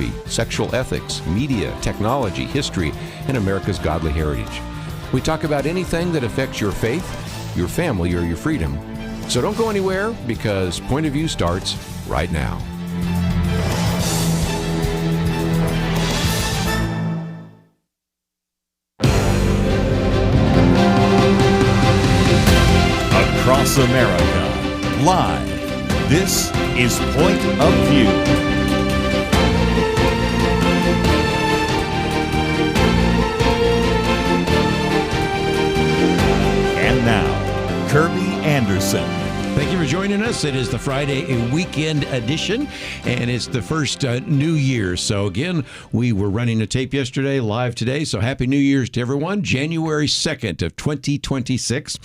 philosophy, sexual ethics, media, technology, history, and America's godly heritage. We talk about anything that affects your faith, your family, or your freedom. So don't go anywhere, because Point of View starts right now. Across America, live, this is Point of View. And now, Kerby Anderson. Thank you for joining us. It is the Friday weekend edition, and it's the first New Year. So again, we were running a tape yesterday, live today. So Happy New Year's to everyone. January 2nd of 2026.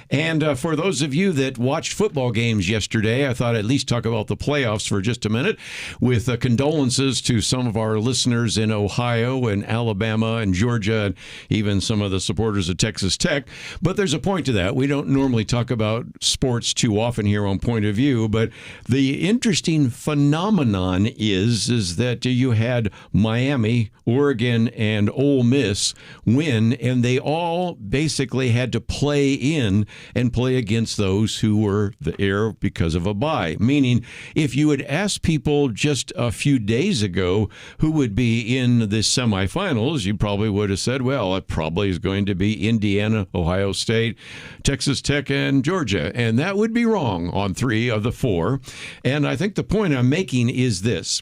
And for those of you that watched football games yesterday, I thought I'd at least talk about the playoffs for just a minute, with condolences to some of our listeners in Ohio and Alabama and Georgia, and even some of the supporters of Texas Tech. But there's a point to that. We don't normally talk about sports too often here on Point of View, but the interesting phenomenon is that you had Miami, Oregon, and Ole Miss win, and they all basically had to play in and play against those who were there because of a bye. Meaning, if you had asked people just a few days ago who would be in the semifinals, you probably would have said, well, it probably is going to be Indiana, Ohio State, Texas Tech, and Georgia, and that would be wrong on 3 of the 4. And I think the point I'm making is this.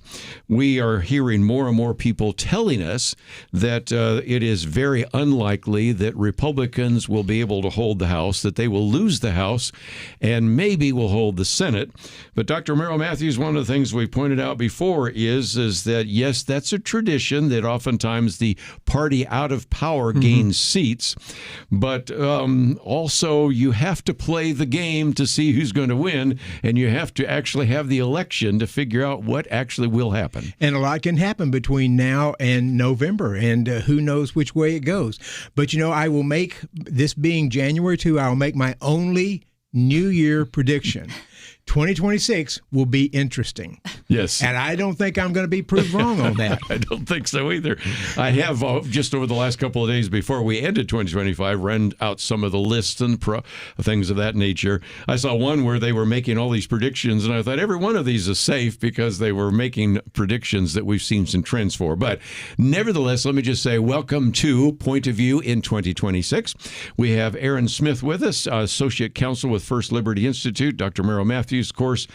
We are hearing more and more people telling us that it is very unlikely that Republicans will be able to hold the House, that they will lose the House, and maybe will hold the Senate. But Dr. Merrill Matthews, one of the things we pointed out before is that, yes, that's a tradition that oftentimes the party out of power gains seats, but also you have to play the game to see who's going to win, and you have to actually have the election to figure out what actually will happen. And a lot can happen between now and November, and who knows which way it goes. But, I will make, this being January 2, I'll make my only New Year prediction. 2026 will be interesting. Yes. And I don't think I'm going to be proved wrong on that. I don't think so either. I have, just over the last couple of days before we ended 2025, ran out some of the lists and things of that nature. I saw one where they were making all these predictions, and I thought every one of these is safe because they were making predictions that we've seen some trends for. But nevertheless, let me just say welcome to Point of View in 2026. We have Erin Smith with us, Associate Counsel with First Liberty Institute, Dr. Merrill Matthews, of course,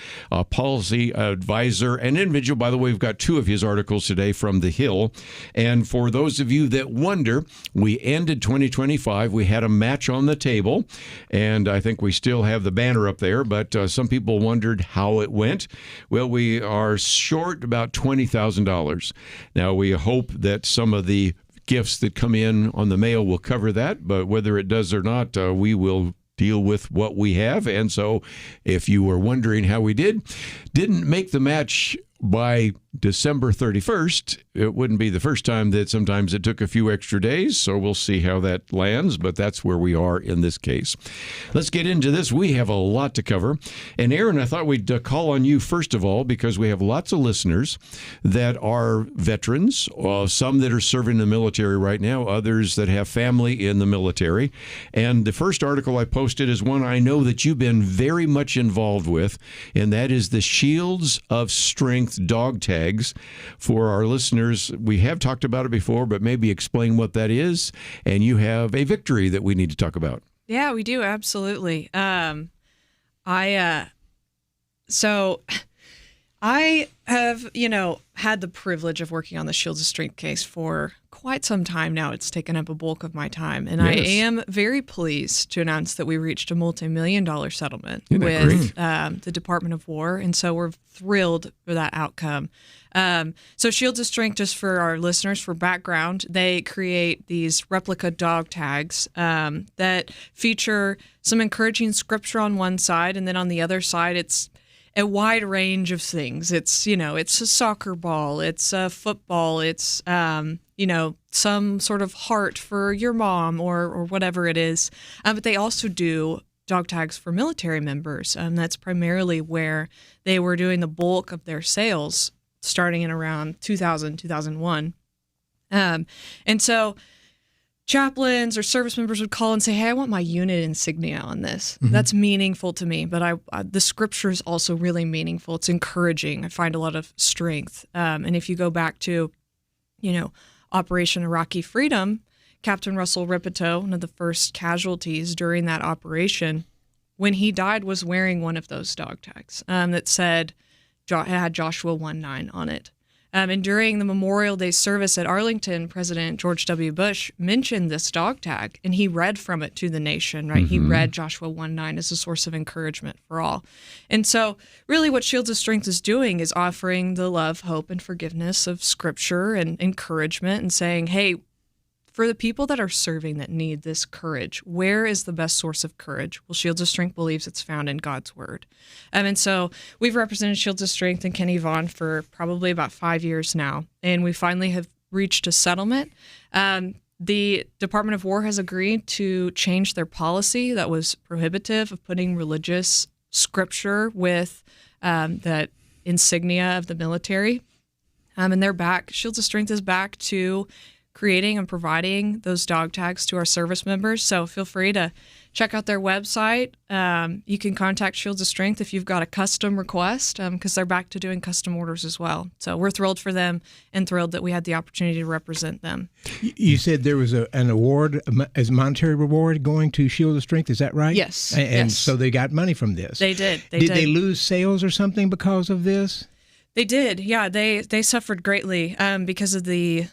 policy advisor and individual. By the way, we've got 2 of his articles today from The Hill. And for those of you that wonder, we ended 2025. We had a match on the table, and I think we still have the banner up there, but some people wondered how it went. Well, we are short about $20,000. Now, we hope that some of the gifts that come in on the mail will cover that, but whether it does or not, we will deal with what we have. And so if you were wondering how we didn't make the match by December 31st, it wouldn't be the first time that sometimes it took a few extra days, so we'll see how that lands, but that's where we are in this case. Let's get into this. We have a lot to cover. And Erin, I thought we'd call on you first of all, because we have lots of listeners that are veterans, some that are serving in the military right now, others that have family in the military. And the first article I posted is one I know that you've been very much involved with, and that is the Shields of Strength dog tags. For our listeners, we have talked about it before, but maybe explain what that is. And you have a victory that we need to talk about. Yeah, we do. Absolutely. I have, had the privilege of working on the Shields of Strength case for quite some time now. It's taken up a bulk of my time. And yes. I am very pleased to announce that we reached a multi-million-dollar settlement with the Department of War. And so we're thrilled for that outcome. So Shields of Strength, just for our listeners, for background, they create these replica dog tags that feature some encouraging scripture on one side, and then on the other side, it's a wide range of things. It's, it's a soccer ball, it's a football, it's, some sort of heart for your mom or whatever it is. But they also do dog tags for military members. That's primarily where they were doing the bulk of their sales starting in around 2000, 2001. And so chaplains or service members would call and say, hey, I want my unit insignia on this. Mm-hmm. That's meaningful to me, but the scripture is also really meaningful. It's encouraging. I find a lot of strength. And if you go back to, Operation Iraqi Freedom, Captain Russell Ripito, one of the first casualties during that operation, when he died was wearing one of those dog tags that said, had Joshua 1:9 on it. And during the Memorial Day service at Arlington, President George W. Bush mentioned this dog tag, and he read from it to the nation, right? Mm-hmm. He read Joshua 1:9 as a source of encouragement for all. And so really what Shields of Strength is doing is offering the love, hope, and forgiveness of Scripture and encouragement and saying, hey, for the people that are serving that need this courage, where is the best source of courage? Well, Shields of Strength believes it's found in God's Word. And so we've represented Shields of Strength and Kenny Vaughn for probably about 5 years now, and we finally have reached a settlement. The Department of War has agreed to change their policy that was prohibitive of putting religious scripture with the insignia of the military. And they're back. Shields of Strength is back to creating and providing those dog tags to our service members. So feel free to check out their website. You can contact Shields of Strength if you've got a custom request, because they're back to doing custom orders as well. So we're thrilled for them and thrilled that we had the opportunity to represent them. You said there was an award, as a monetary reward going to Shields of Strength. Is that right? Yes. And yes. So they got money from this. They did. Did they lose sales or something because of this? They did. Yeah, they suffered greatly because of the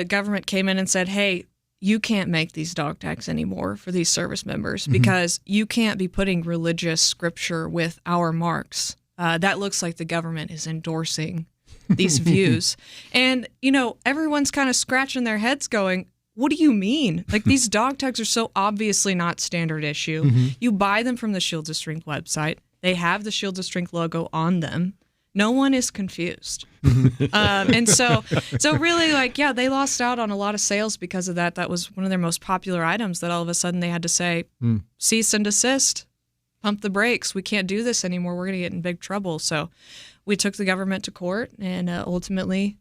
government came in and said, hey, you can't make these dog tags anymore for these service members because you can't be putting religious scripture with our marks. That looks like the government is endorsing these views. And, everyone's kind of scratching their heads going, what do you mean? Like, these dog tags are so obviously not standard issue. Mm-hmm. You buy them from the Shields of Strength website. They have the Shields of Strength logo on them. No one is confused. And so really, they lost out on a lot of sales because of that. That was one of their most popular items that all of a sudden they had to say, cease and desist, pump the brakes. We can't do this anymore. We're going to get in big trouble. So we took the government to court, and ultimately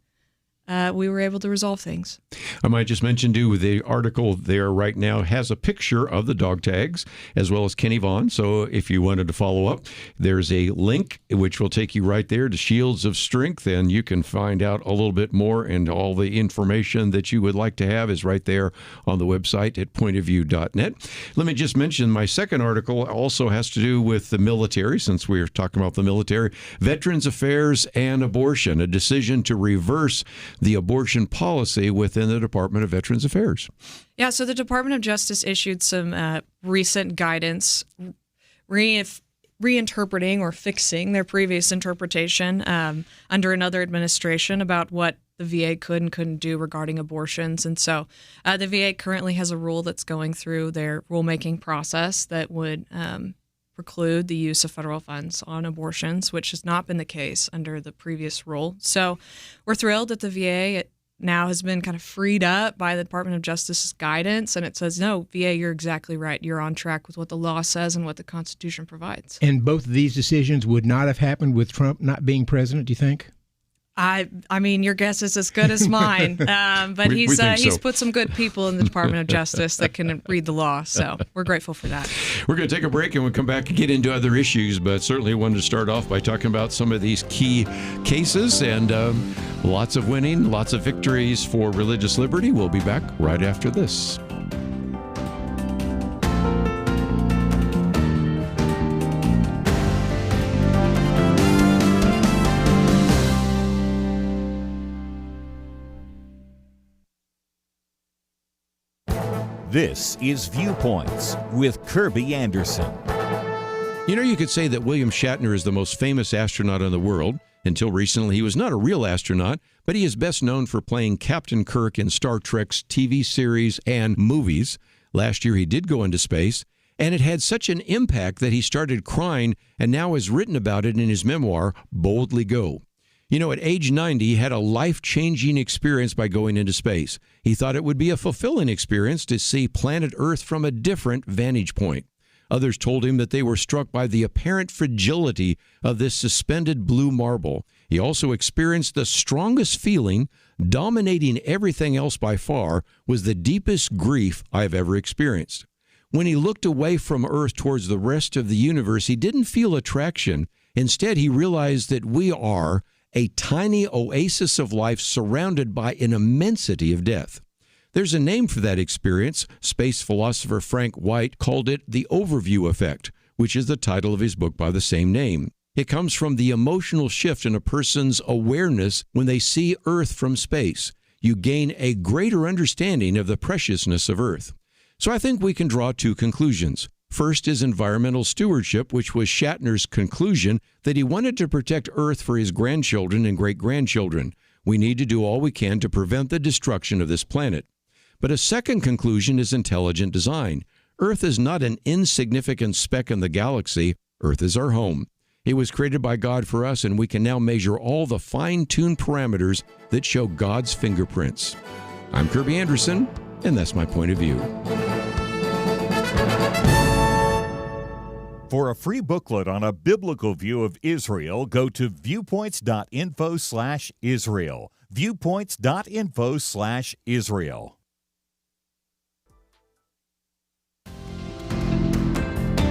we were able to resolve things. I might just mention, too, the article there right now has a picture of the dog tags as well as Kenny Vaughn. So if you wanted to follow up, there's a link which will take you right there to Shields of Strength, and you can find out a little bit more, and all the information that you would like to have is right there on the website at pointofview.net. Let me just mention my second article also has to do with the military, since we're talking about the military. Veterans Affairs and Abortion, a decision to reverse the abortion policy within the Department of Veterans Affairs. Yeah, so the Department of Justice issued some recent guidance reinterpreting or fixing their previous interpretation under another administration about what the VA could and couldn't do regarding abortions. And so the VA currently has a rule that's going through their rulemaking process that would preclude the use of federal funds on abortions, which has not been the case under the previous rule. So we're thrilled that the VA now has been kind of freed up by the Department of Justice's guidance, and it says, no, VA, you're exactly right. You're on track with what the law says and what the Constitution provides. And both of these decisions would not have happened with Trump not being president, do you think? I mean, your guess is as good as mine, but he's put some good people in the Department of Justice that can read the law, so we're grateful for that. We're going to take a break, and we'll come back and get into other issues, but certainly wanted to start off by talking about some of these key cases, and lots of winning, lots of victories for religious liberty. We'll be back right after this. This is Viewpoints with Kerby Anderson. You could say that William Shatner is the most famous astronaut in the world. Until recently, he was not a real astronaut, but he is best known for playing Captain Kirk in Star Trek's TV series and movies. Last year, he did go into space, and it had such an impact that he started crying and now has written about it in his memoir, Boldly Go. At age 90, he had a life-changing experience by going into space. He thought it would be a fulfilling experience to see planet Earth from a different vantage point. Others told him that they were struck by the apparent fragility of this suspended blue marble. He also experienced the strongest feeling, dominating everything else by far, was the deepest grief I have ever experienced. When he looked away from Earth towards the rest of the universe, he didn't feel attraction. Instead, he realized that we are a tiny oasis of life surrounded by an immensity of death. There's a name for that experience. Space philosopher Frank White called it the overview effect, which is the title of his book by the same name. It comes from the emotional shift in a person's awareness when they see Earth from space. You gain a greater understanding of the preciousness of Earth. So I think we can draw two conclusions. First is environmental stewardship, which was Shatner's conclusion that he wanted to protect Earth for his grandchildren and great-grandchildren. We need to do all we can to prevent the destruction of this planet. But a second conclusion is intelligent design. Earth is not an insignificant speck in the galaxy. Earth is our home. It was created by God for us, and we can now measure all the fine-tuned parameters that show God's fingerprints. I'm Kerby Anderson, and that's my point of view. For a free booklet on a biblical view of Israel, go to viewpoints.info/Israel. Viewpoints.info/Israel.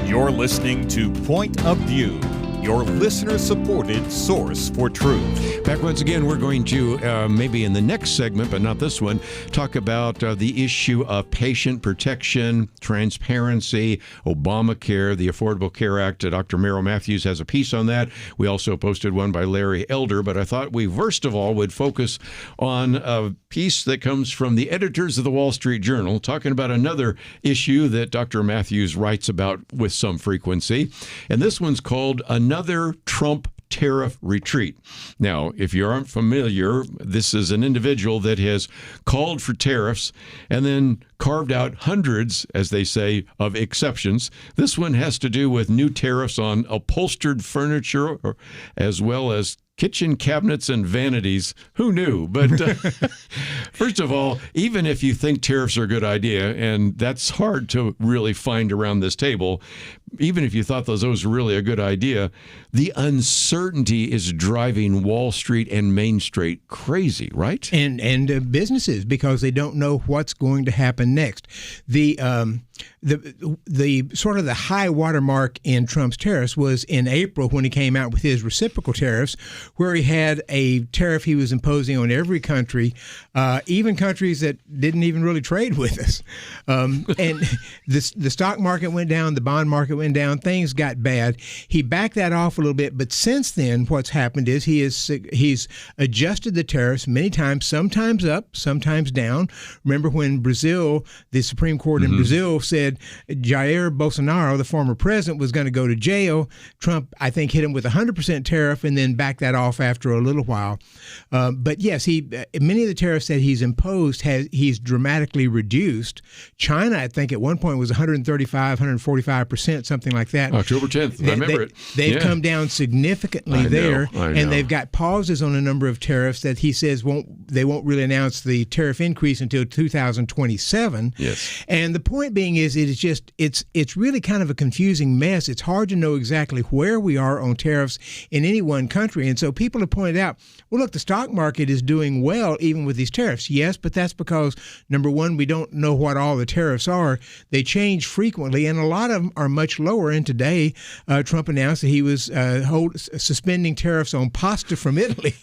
You're listening to Point of View, your listener-supported source for truth. Back once again, we're going to, maybe in the next segment, but not this one, talk about the issue of patient protection, transparency, Obamacare, the Affordable Care Act. Dr. Merrill Matthews has a piece on that. We also posted one by Larry Elder, but I thought we first of all would focus on a piece that comes from the editors of the Wall Street Journal, talking about another issue that Dr. Matthews writes about with some frequency. And this one's called Another Trump Tariff Retreat. Now, if you aren't familiar, this is an individual that has called for tariffs and then carved out hundreds, as they say, of exceptions. This one has to do with new tariffs on upholstered furniture as well as kitchen cabinets and vanities. Who knew? But first of all, even if you think tariffs are a good idea, and that's hard to really find around this table, even if you thought those were really a good idea, the uncertainty is driving Wall Street and Main Street crazy, right? And businesses, because they don't know what's going to happen next. The sort of the high watermark in Trump's tariffs was in April when he came out with his reciprocal tariffs, where he had a tariff he was imposing on every country, even countries that didn't even really trade with us. And the stock market went down, the bond market went down, things got bad. He backed that off a little bit, but since then, what's happened is he's adjusted the tariffs many times, sometimes up, sometimes down. Remember when Brazil, the Supreme Court in Brazil said Jair Bolsonaro, the former president, was going to go to jail. Trump, I think, hit him with a 100% tariff and then backed that off after a little while. But yes, many of the tariffs that he's imposed, he's dramatically reduced. China, I think, at one point was 135, 145%, something like that. October 10th, I remember it. They've come down significantly there, and they've got pauses on a number of tariffs that he says they won't really announce the tariff increase until 2027. Yes. And the point being is it's really kind of a confusing mess. It's hard to know exactly where we are on tariffs in any one country. And so people have pointed out, well, look, the stock market is doing well even with these tariffs. Yes, but that's because, number one, we don't know what all the tariffs are. They change frequently, and a lot of them are much lower. And today, Trump announced that he was suspending tariffs on pasta from Italy.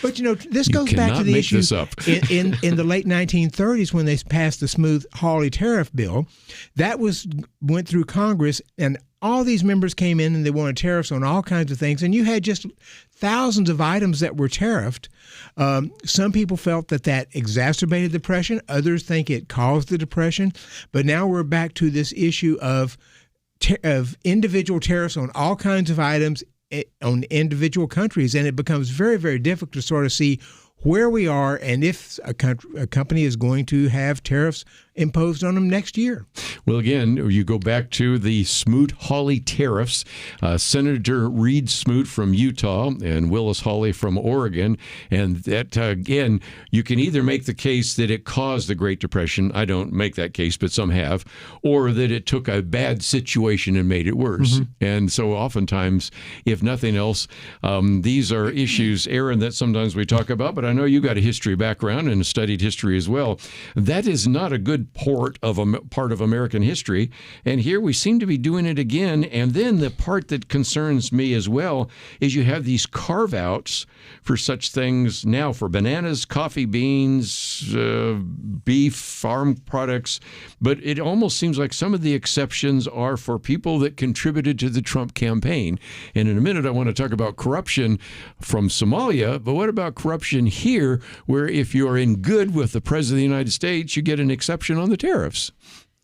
But, this goes back to the issue in the late 1930s when they passed the Smoot-Hawley tariff bill. That went through Congress, and all these members came in and they wanted tariffs on all kinds of things. And you had just thousands of items that were tariffed. Some people felt that exacerbated the depression. Others think it caused the depression. But now we're back to this issue of individual tariffs on all kinds of items on individual countries, and it becomes very, very difficult to sort of see where we are and if a company is going to have tariffs imposed on them next year. Well, again, you go back to the Smoot-Hawley tariffs. Senator Reed Smoot from Utah and Willis Hawley from Oregon. And that, again, you can either make the case that it caused the Great Depression. I don't make that case, but some have. Or that it took a bad situation and made it worse. And so oftentimes, if nothing else, these are issues, Erin, that sometimes we talk about. But I know you got a history background and studied history as well. That is not a good part of American history. And here we seem to be doing it again. And then the part that concerns me as well is you have these carve-outs for such things now for bananas, coffee beans, beef, farm products. But it almost seems like some of the exceptions are for people that contributed to the Trump campaign. And in a minute, I want to talk about corruption from Somalia. But what about corruption here, where if you're in good with the President of the United States, you get an exception on the tariffs?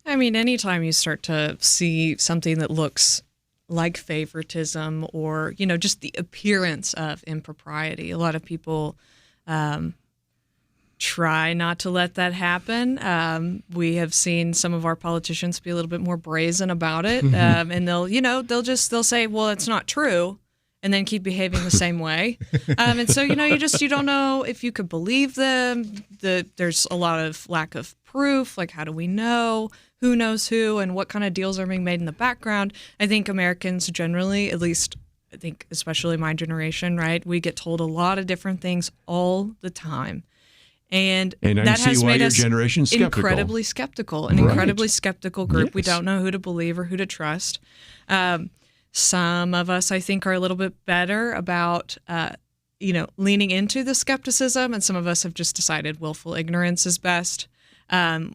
I mean, anytime you start to see something that looks like favoritism or, just the appearance of impropriety, a lot of people try not to let that happen. We have seen some of our politicians be a little bit more brazen about it, and they'll say, well, it's not true, and then keep behaving the same way. And so, you don't know if you could believe them. There's a lot of lack of proof. Like, how do we know? Who knows who and what kind of deals are being made in the background? I think Americans generally, at least I think especially my generation, right? We get told a lot of different things all the time. And that has made us incredibly skeptical, an incredibly skeptical group. Yes. We don't know who to believe or who to trust. Some of us, I think, are a little bit better about, leaning into the skepticism, and some of us have just decided willful ignorance is best,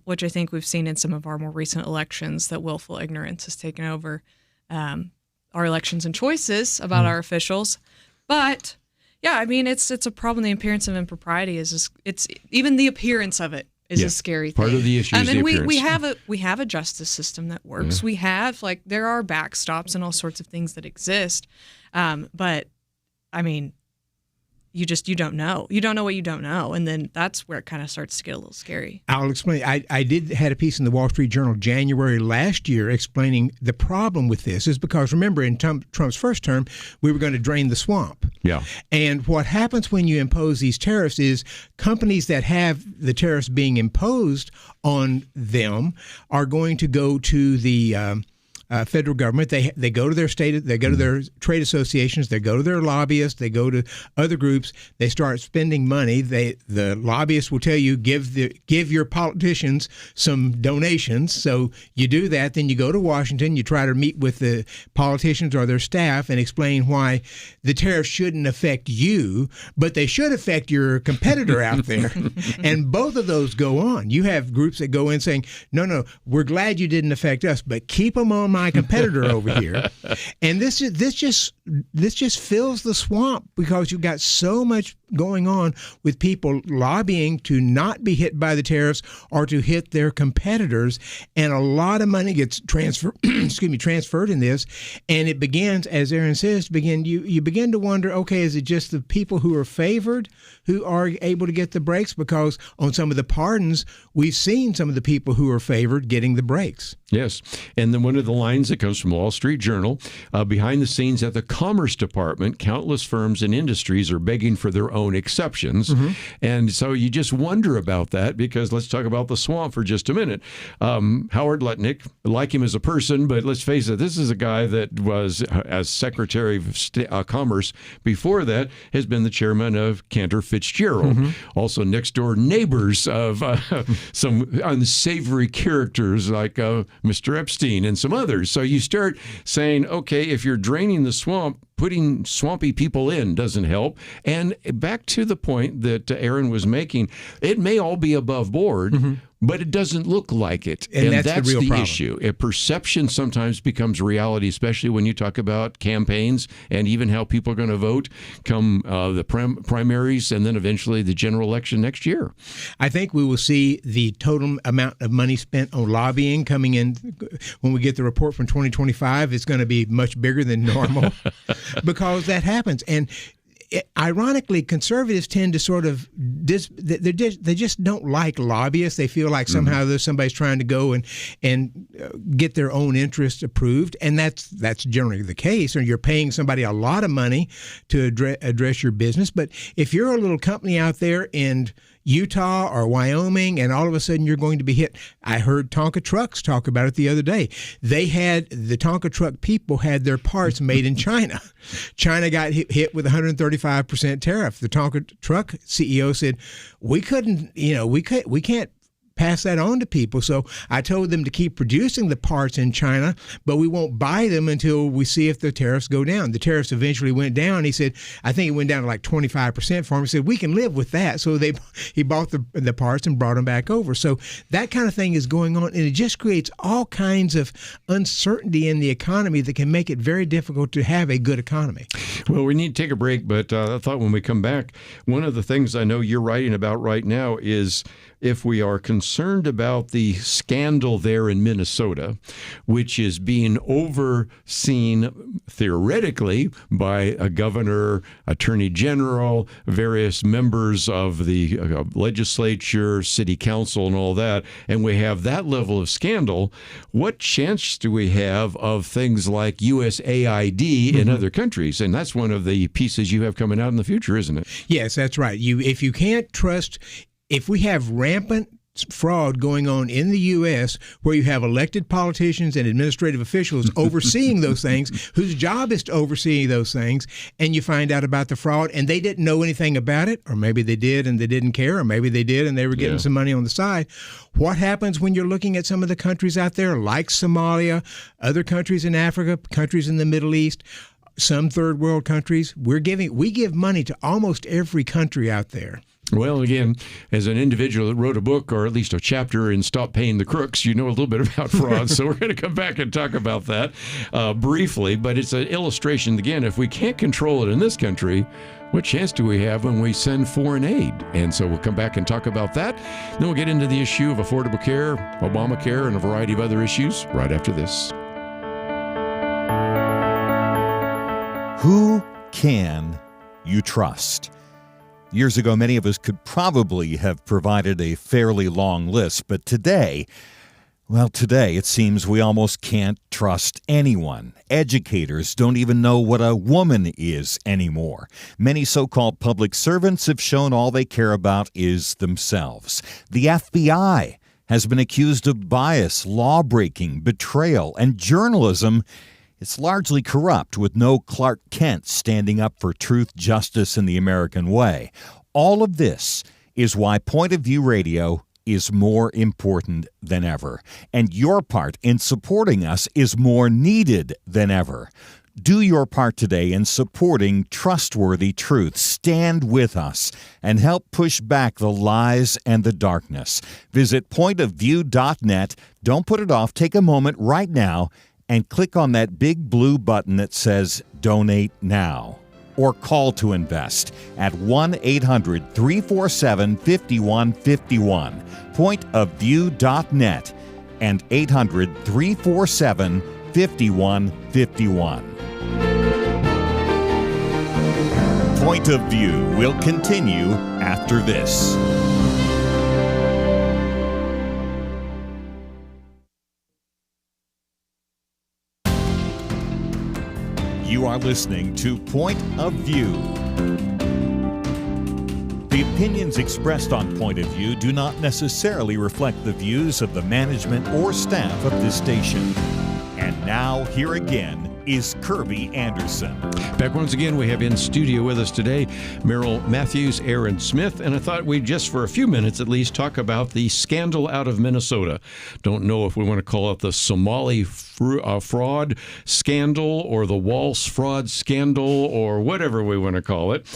which I think we've seen in some of our more recent elections, that willful ignorance has taken over our elections and choices about our officials. But yeah, I mean, it's a problem. The appearance of impropriety it's even the appearance of it is a scary thing. Part of the issue is the appearance. we have a justice system that works. Yeah. We have there are backstops and all sorts of things that exist. But I mean, you don't know. You don't know what you don't know, and then that's where it kind of starts to get a little scary. I'll explain. I had a piece in the Wall Street Journal January last year explaining the problem with this is because, remember, in Trump's first term, we were going to drain the swamp. Yeah. And what happens when you impose these tariffs is companies that have the tariffs being imposed on them are going to go to the federal government. They go to their state, they go to their trade associations, they go to their lobbyists, they go to other groups. They start spending money. The lobbyists will tell you give your politicians some donations. So you do that. Then you go to Washington. You try to meet with the politicians or their staff and explain why the tariffs shouldn't affect you, but they should affect your competitor out there. And both of those go on. You have groups that go in saying, no, we're glad you didn't affect us, but keep them on my competitor over here. And this just fills the swamp because you've got so much going on with people lobbying to not be hit by the tariffs or to hit their competitors, and a lot of money gets transferred in this, and it begins, as Erin says, you begin to wonder, okay, is it just the people who are favored who are able to get the breaks? Because on some of the pardons, we've seen some of the people who are favored getting the breaks. Yes, and then one of the lines that comes from Wall Street Journal, behind the scenes at the Commerce Department, countless firms and industries are begging for their own exceptions. And so you just wonder about that, because let's talk about the swamp for just a minute. Howard Lutnick, like him as a person, but let's face it, this is a guy that was, as Secretary of Commerce before that, has been the chairman of Cantor Fitzgerald. Also next door neighbors of some unsavory characters like Mr. Epstein and some others. So you start saying, okay, if you're draining the swamp, putting swampy people in doesn't help. And back to the point that Erin was making, it may all be above board, but it doesn't look like it. And that's the real problem. Issue. A perception sometimes becomes reality, especially when you talk about campaigns and even how people are going to vote come the primaries and then eventually the general election next year. I think we will see the total amount of money spent on lobbying coming in when we get the report from 2025. It's going to be much bigger than normal because that happens. And ironically, conservatives tend to sort of they just don't like lobbyists. They feel like somehow there's somebody's trying to go and get their own interests approved, and that's generally the case. Or you're paying somebody a lot of money to address your business. But if you're a little company out there in Utah or Wyoming, and all of a sudden you're going to be hit. I heard Tonka Trucks talk about it the other day. The Tonka Truck people had their parts made in China. China got hit with 135% tariff. The Tonka Truck CEO said, we can't pass that on to people. So I told them to keep producing the parts in China, but we won't buy them until we see if the tariffs go down. The tariffs eventually went down. He said, I think it went down to like 25% for him. He said, we can live with that. So he bought the parts and brought them back over. So that kind of thing is going on, and it just creates all kinds of uncertainty in the economy that can make it very difficult to have a good economy. Well, we need to take a break, but I thought when we come back, one of the things I know you're writing about right now is if we are concerned about the scandal there in Minnesota, which is being overseen theoretically by a governor, attorney general, various members of the legislature, city council, and all that, and we have that level of scandal, what chance do we have of things like USAID in other countries? And that's one of the pieces you have coming out in the future, isn't it? Yes, that's right. If you can't trust... If we have rampant fraud going on in the U.S. where you have elected politicians and administrative officials overseeing those things, whose job is to oversee those things, and you find out about the fraud and they didn't know anything about it, or maybe they did and they didn't care, or maybe they did and they were getting some money on the side. What happens when you're looking at some of the countries out there like Somalia, other countries in Africa, countries in the Middle East, some third world countries? We give money to almost every country out there. Well, again, as an individual that wrote a book, or at least a chapter in Stop Paying the Crooks, you know a little bit about fraud. So we're going to come back and talk about that briefly. But it's an illustration, again, if we can't control it in this country, what chance do we have when we send foreign aid? And so we'll come back and talk about that. Then we'll get into the issue of affordable care, Obamacare, and a variety of other issues right after this. Who can you trust? Years ago, many of us could probably have provided a fairly long list, but today it seems we almost can't trust anyone. Educators don't even know what a woman is anymore. Many so-called public servants have shown all they care about is themselves. The FBI has been accused of bias, law-breaking, betrayal, and journalism. It's largely corrupt, with no Clark Kent standing up for truth, justice, and the American way. All of this is why Point of View Radio is more important than ever, and your part in supporting us is more needed than ever. Do your part today in supporting trustworthy truth. Stand with us and help push back the lies and the darkness. Visit pointofview.net. Don't put it off. Take a moment right now and click on that big blue button that says Donate Now, or call to invest at 1-800-347-5151, pointofview.net, and 800-347-5151. Point of View will continue after this. You are listening to Point of View. The opinions expressed on Point of View do not necessarily reflect the views of the management or staff of this station. And now, here again is Kerby Anderson. Back once again, we have in studio with us today Merrill Matthews, Erin Smith, and I thought we'd just for a few minutes at least talk about the scandal out of Minnesota. Don't know if we want to call it the Somali fraud scandal or the Walsh fraud scandal or whatever we want to call it.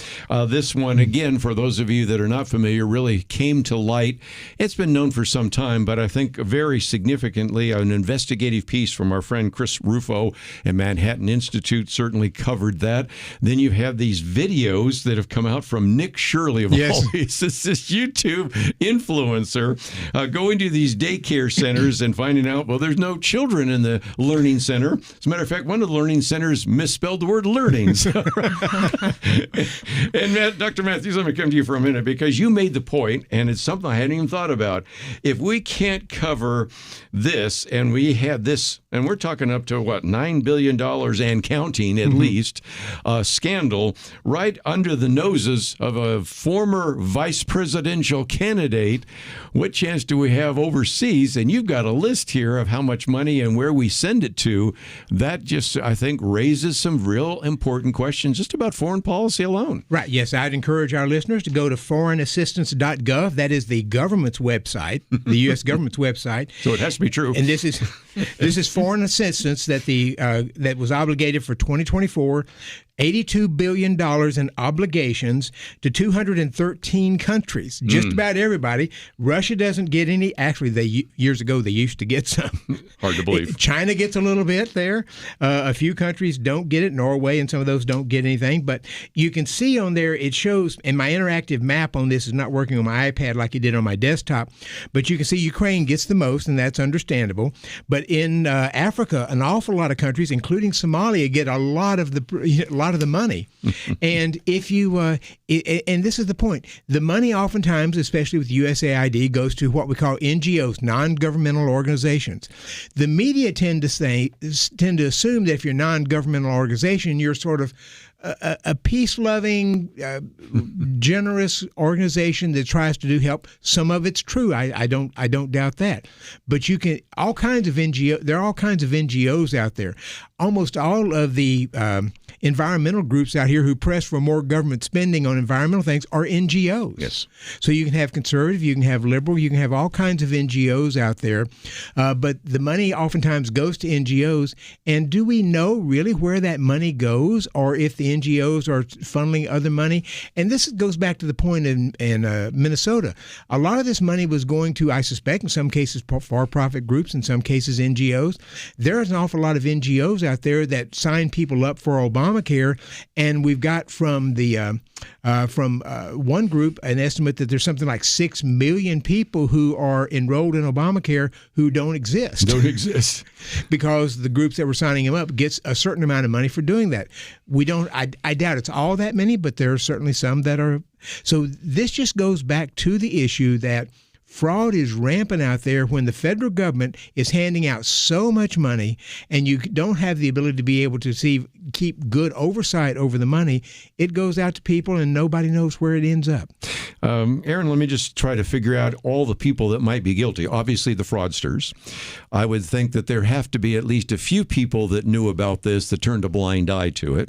This one, again, for those of you that are not familiar, really came to light. It's been known for some time, but I think very significantly an investigative piece from our friend Chris Rufo in Manhattan Manhattan Institute certainly covered that. Then you have these videos that have come out from Nick Shirley of Yes. always. This YouTube influencer going to these daycare centers and finding out, well, there's no children in the learning center. As a matter of fact, one of the learning centers misspelled the word learnings. And Dr. Matthews, let me come to you for a minute, because you made the point, and it's something I hadn't even thought about. If we can't cover this, and we had this, and we're talking up to, what, $9 billion and counting at least, scandal right under the noses of a former vice presidential candidate, what chance do we have overseas? And you've got a list here of how much money and where we send it to. That just, I think, raises some real important questions just about foreign policy alone. Right. Yes, I'd encourage our listeners to go to foreignassistance.gov. That is the government's website, the U.S. government's website. So it has to be true. And this is foreign assistance that that was obligated for 2024. $82 billion in obligations to 213 countries, just about everybody. Russia doesn't get any. Actually, years ago, they used to get some. Hard to believe. China gets a little bit there. A few countries don't get it. Norway and some of those don't get anything. But you can see on there, it shows, and my interactive map on this is not working on my iPad like it did on my desktop, but you can see Ukraine gets the most, and that's understandable. But in Africa, an awful lot of countries, including Somalia, get a lot of the money. And if you and this is the point, the money oftentimes, especially with USAID, goes to what we call NGOs, non-governmental organizations. The media tend to assume that if you're a non-governmental organization, you're sort of a peace-loving, generous organization that tries to do help. Some of it's true. I don't doubt that. But you can there are all kinds of NGOs out there. Almost all of the environmental groups out here who press for more government spending on environmental things are NGOs. Yes. So you can have conservative, you can have liberal, you can have all kinds of NGOs out there. But the money oftentimes goes to NGOs. And do we know really where that money goes, or if the NGOs are funneling other money? And this goes back to the point in Minnesota. A lot of this money was going to, I suspect, in some cases, for-profit groups, in some cases, NGOs. There's an awful lot of NGOs out there that sign people up for Obamacare, and we've got from the one group an estimate that there's something like 6 million people who are enrolled in Obamacare who don't exist. Because the groups that were signing them up gets a certain amount of money for doing that. I doubt it's all that many, but there are certainly some that are. So this just goes back to the issue that fraud is rampant out there when the federal government is handing out so much money and you don't have the ability to be able to keep good oversight over the money. It goes out to people and nobody knows where it ends up. Erin, let me just try to figure out all the people that might be guilty. Obviously, the fraudsters. I would think that there have to be at least a few people that knew about this, that turned a blind eye to it,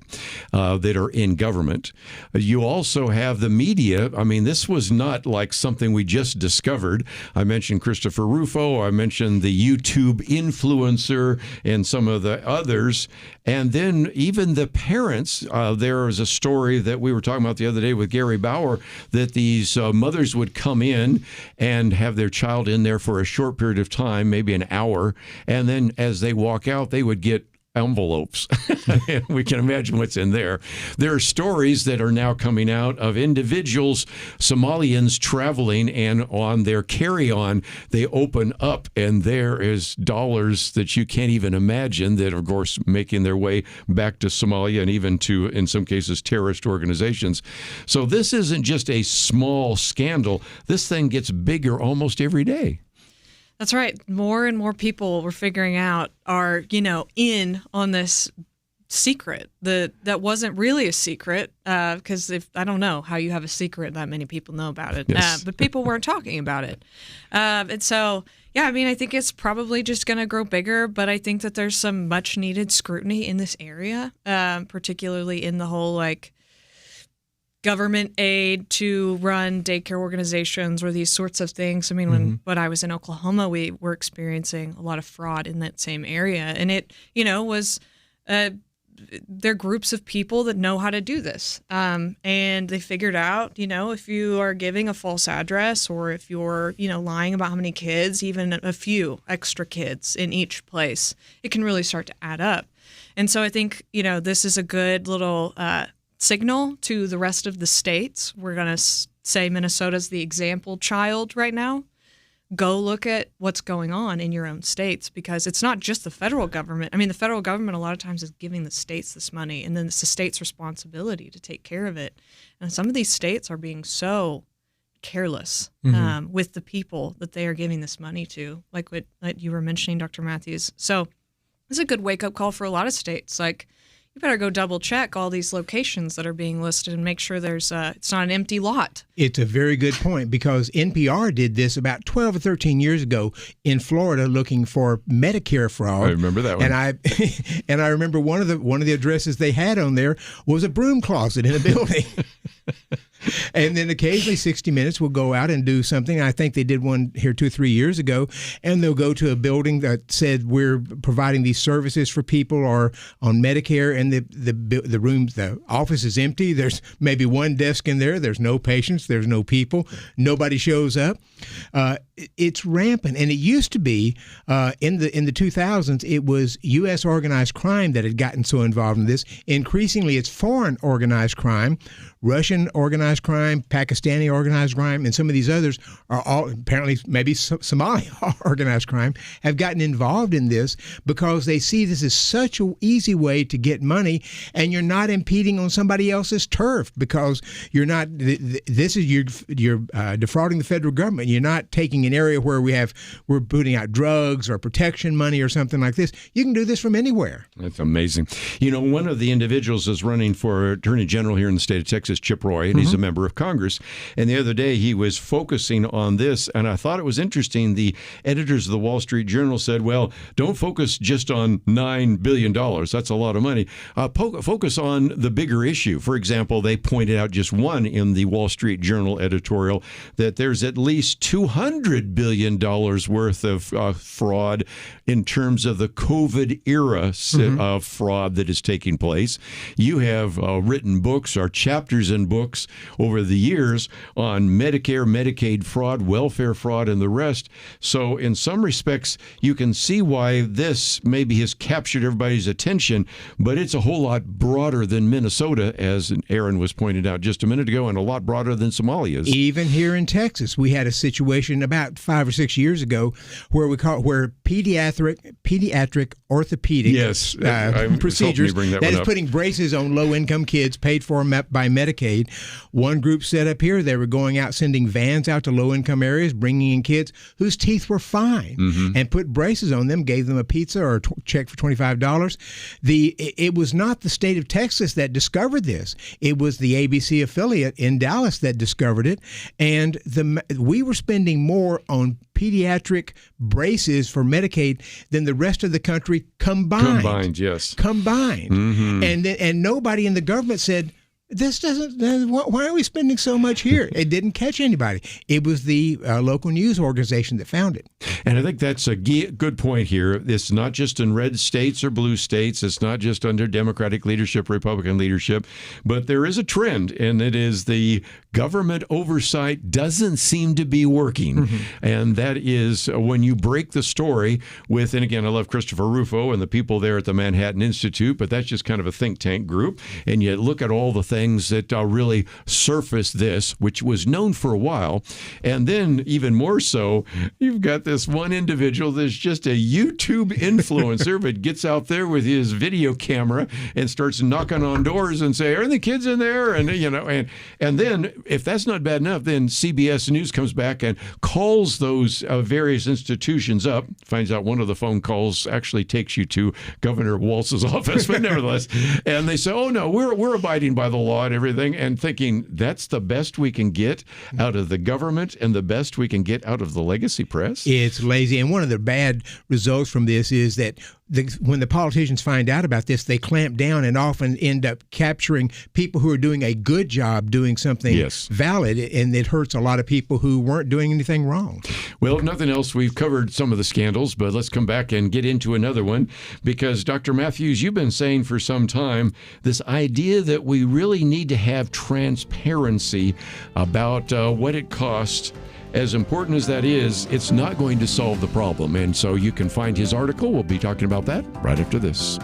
that are in government. You also have the media. I mean, this was not like something we just discovered. I mentioned Christopher Rufo. I mentioned the YouTube influencer and some of the others. And then even the parents. There was a story that we were talking about the other day with Gary Bauer, that these mothers would come in and have their child in there for a short period of time, maybe an hour, and then as they walk out, they would get envelopes. We can imagine what's in there. There are stories that are now coming out of individuals, Somalians, traveling, and on their carry-on, they open up, and there is dollars that you can't even imagine that, of course, making their way back to Somalia and even to, in some cases, terrorist organizations. So this isn't just a small scandal. This thing gets bigger almost every day. That's right. More and more people we're figuring out are, in on this secret that wasn't really a secret, because I don't know how you have a secret that many people know about it, yes. But people weren't talking about it. And so, yeah, I mean, I think it's probably just going to grow bigger, but I think that there's some much needed scrutiny in this area, particularly in the whole, government aid to run daycare organizations or these sorts of things. I mean, when I was in Oklahoma, we were experiencing a lot of fraud in that same area. And it, was, they're groups of people that know how to do this. And they figured out, if you are giving a false address or if you're, lying about how many kids, even a few extra kids in each place, it can really start to add up. And so I think, this is a good little signal to the rest of the states. We're going to say Minnesota's the example child right now. Go look at what's going on in your own states, because it's not just the federal government. I mean, the federal government a lot of times is giving the states this money, and then it's the state's responsibility to take care of it. And some of these states are being so careless with the people that they are giving this money to, like what you were mentioning, Dr. Matthews. So it's a good wake-up call for a lot of states. Like, you better go double check all these locations that are being listed and make sure it's not an empty lot. It's a very good point, because NPR did this about 12 or 13 years ago in Florida, looking for Medicare fraud. I remember that one. And I remember one of the addresses they had on there was a broom closet in a building. And then occasionally 60 Minutes will go out and do something. I think they did one here 2 or 3 years ago, and they'll go to a building that said we're providing these services for people or on Medicare, and the office is empty. There's maybe one desk in there. There's no patients. There's no people. Nobody shows up. It's rampant, and it used to be in the 2000s. It was U.S. organized crime that had gotten so involved in this. Increasingly, it's foreign organized crime. Russian organized crime, Pakistani organized crime, and some of these others are all, apparently maybe Somali organized crime, have gotten involved in this because they see this as such an easy way to get money, and you're not impeding on somebody else's turf, because you're not. You're defrauding the federal government. You're not taking an area where we're putting out drugs or protection money or something like this. You can do this from anywhere. That's amazing. One of the individuals is running for Attorney General here in the state of Texas, Chip Roy, and he's a member of Congress. And the other day he was focusing on this, and I thought it was interesting. The editors of the Wall Street Journal said, well, don't focus just on $9 billion. That's a lot of money. Focus on the bigger issue. For example, they pointed out just one in the Wall Street Journal editorial that there's at least $200 billion worth of fraud in terms of the COVID era of fraud that is taking place. You have written books or chapters in books over the years on Medicare, Medicaid fraud, welfare fraud, and the rest. So in some respects, you can see why this maybe has captured everybody's attention, but it's a whole lot broader than Minnesota, as Erin was pointed out just a minute ago, and a lot broader than Somalia is. Even here in Texas, we had a situation about 5 or 6 years ago where pediatric orthopedic procedures that is putting braces on low-income kids paid for by Medicaid. One group set up here, they were going out, sending vans out to low-income areas, bringing in kids whose teeth were fine, and put braces on them, gave them a pizza or a check for $25. It was not the state of Texas that discovered this. It was the ABC affiliate in Dallas that discovered it, and we were spending more on pediatric braces for Medicaid than the rest of the country combined. Combined, yes. Combined. And nobody in the government said, this doesn't, why are we spending so much here? It didn't catch anybody. It was the local news organization that found it. And I think that's a good point here. It's not just in red states or blue states. It's not just under Democratic leadership, Republican leadership, but there is a trend, and it is the government oversight doesn't seem to be working. And that is when you break the story with, and again, I love Christopher Rufo and the people there at the Manhattan Institute, but that's just kind of a think tank group. And you look at all the things that really surfaced this, which was known for a while. And then even more so, you've got this one individual that's just a YouTube influencer, but gets out there with his video camera and starts knocking on doors and say, are the kids in there? And, and then if that's not bad enough, then CBS News comes back and calls those various institutions up, finds out one of the phone calls actually takes you to Governor Walz's office, but nevertheless, and they say, oh no, we're abiding by the law and everything, and thinking that's the best we can get out of the government and the best we can get out of the legacy press. It's lazy. And one of the bad results from this is that when the politicians find out about this, they clamp down and often end up capturing people who are doing a good job doing something valid, and it hurts a lot of people who weren't doing anything wrong. Well, if nothing else, we've covered some of the scandals, but let's come back and get into another one, because Dr. Matthews, you've been saying for some time this idea that we really need to have transparency about what it costs. As important as that is, it's not going to solve the problem. And so you can find his article. We'll be talking about that right after this.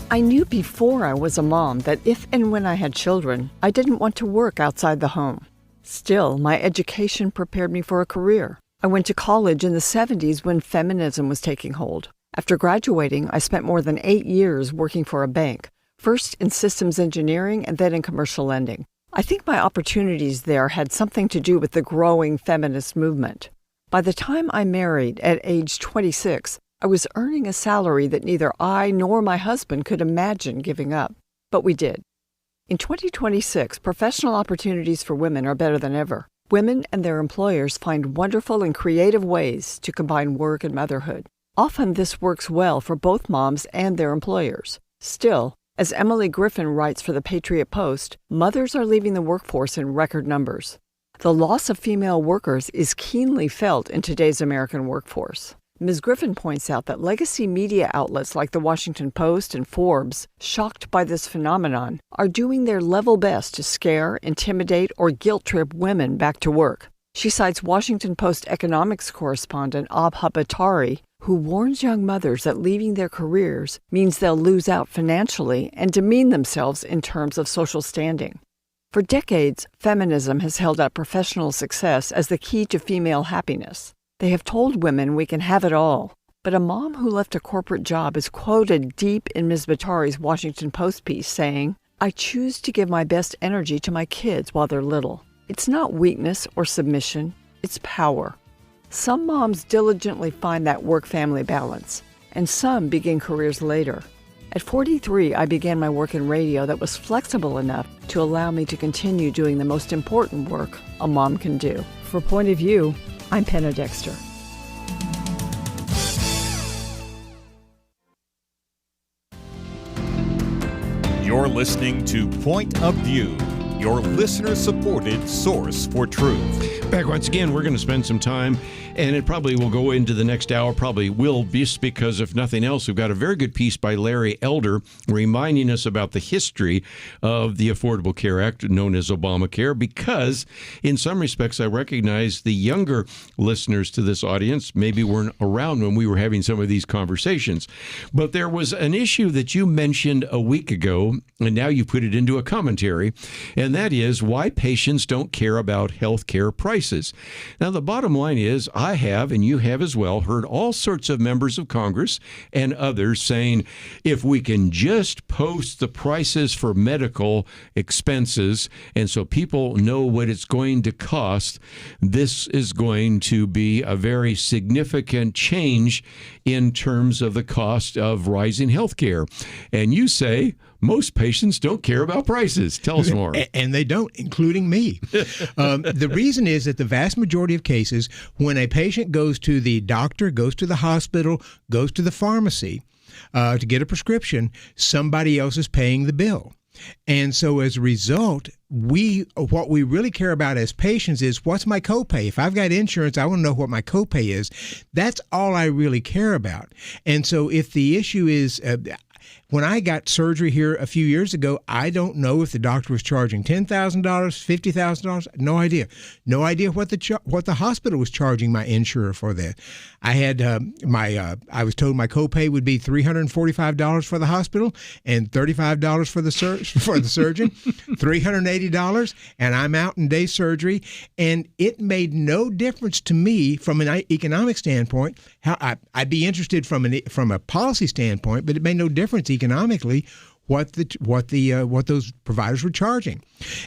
I knew before I was a mom that if and when I had children, I didn't want to work outside the home. Still, my education prepared me for a career. I went to college in the 70s when feminism was taking hold. After graduating, I spent more than 8 years working for a bank, first in systems engineering and then in commercial lending. I think my opportunities there had something to do with the growing feminist movement. By the time I married at age 26, I was earning a salary that neither I nor my husband could imagine giving up. But we did. In 2026, professional opportunities for women are better than ever. Women and their employers find wonderful and creative ways to combine work and motherhood. Often this works well for both moms and their employers. Still, as Emily Griffin writes for the Patriot Post, mothers are leaving the workforce in record numbers. The loss of female workers is keenly felt in today's American workforce. Ms. Griffin points out that legacy media outlets like the Washington Post and Forbes, shocked by this phenomenon, are doing their level best to scare, intimidate, or guilt-trip women back to work. She cites Washington Post economics correspondent Abha Bhattacharya, who warns young mothers that leaving their careers means they'll lose out financially and demean themselves in terms of social standing. For decades, feminism has held up professional success as the key to female happiness. They have told women we can have it all. But a mom who left a corporate job is quoted deep in Ms. Bhattacharya's Washington Post piece saying, "I choose to give my best energy to my kids while they're little. It's not weakness or submission, it's power." Some moms diligently find that work-family balance, and some begin careers later. At 43, I began my work in radio that was flexible enough to allow me to continue doing the most important work a mom can do. For Point of View, I'm Penna Dexter. You're listening to Point of View, your listener-supported source for truth. Back once again, we're going to spend some time, and it probably will go into the next hour, probably will, just because if nothing else, we've got a very good piece by Larry Elder reminding us about the history of the Affordable Care Act, known as Obamacare, because in some respects, I recognize the younger listeners to this audience maybe weren't around when we were having some of these conversations. But there was an issue that you mentioned a week ago, and now you put it into a commentary, and that is why patients don't care about health care prices. Now, the bottom line is I have, and you have as well, heard all sorts of members of Congress and others saying if we can just post the prices for medical expenses and so people know what it's going to cost, this is going to be a very significant change in terms of the cost of rising health care. And you say most patients don't care about prices. Tell us more. And they don't, including me. The reason is that the vast majority of cases, when a patient goes to the doctor, goes to the hospital, goes to the pharmacy to get a prescription, somebody else is paying the bill. And so as a result, what we really care about as patients is what's my copay. If I've got insurance, I want to know what my copay is. That's all I really care about. And so if the issue is when I got surgery here a few years ago, I don't know if the doctor was charging $10,000, $50,000. No idea. No idea what the hospital was charging my insurer for that. I had I was told my copay would be $345 for the hospital and $35 for the surgeon, $380, and I'm out in day surgery. And it made no difference to me from an economic standpoint. How I'd be interested from a policy standpoint, but it made no difference economically what those providers were charging.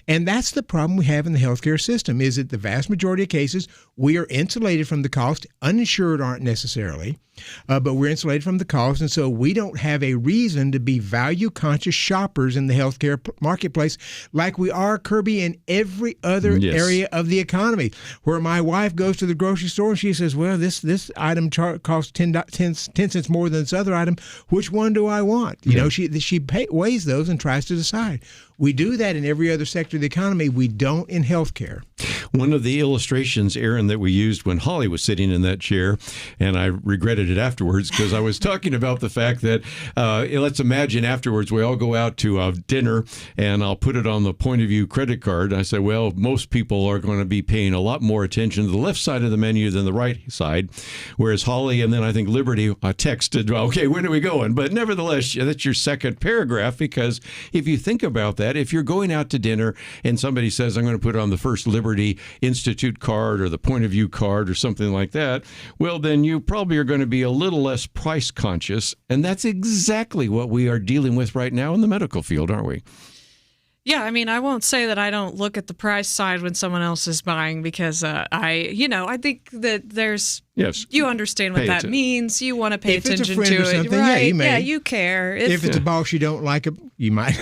And that's the problem we have in the healthcare system, is that the vast majority of cases we are insulated from the cost. Uninsured aren't necessarily, but we're insulated from the cost. And so we don't have a reason to be value-conscious shoppers in the healthcare marketplace like we are, Kerby, in every other area of the economy, where my wife goes to the grocery store and she says, well, this item costs 10 cents more than this other item. Which one do I want? You know, she weighs those and tries to decide. We do that in every other sector of the economy. We don't in healthcare. One of the illustrations, Erin, that we used when Holly was sitting in that chair, and I regretted it afterwards because I was talking about the fact that let's imagine afterwards we all go out to dinner and I'll put it on the point of view credit card. I said, well, most people are going to be paying a lot more attention to the left side of the menu than the right side, whereas Holly and then I think Liberty texted, okay, when are we going? But nevertheless, that's your second paragraph, because if you think about that, if you're going out to dinner and somebody says, I'm going to put it on the First Liberty Institute card or the point of view card or something like that, well, then you probably are going to be a little less price conscious. And that's exactly what we are dealing with right now in the medical field, aren't we? Yeah, I mean, I won't say that I don't look at the price side when someone else is buying, because I think that there's, yes, you understand what that means. You want to pay attention to or it, something, right? yeah, you may. Yeah, you care. If it's a boss you don't like, you might.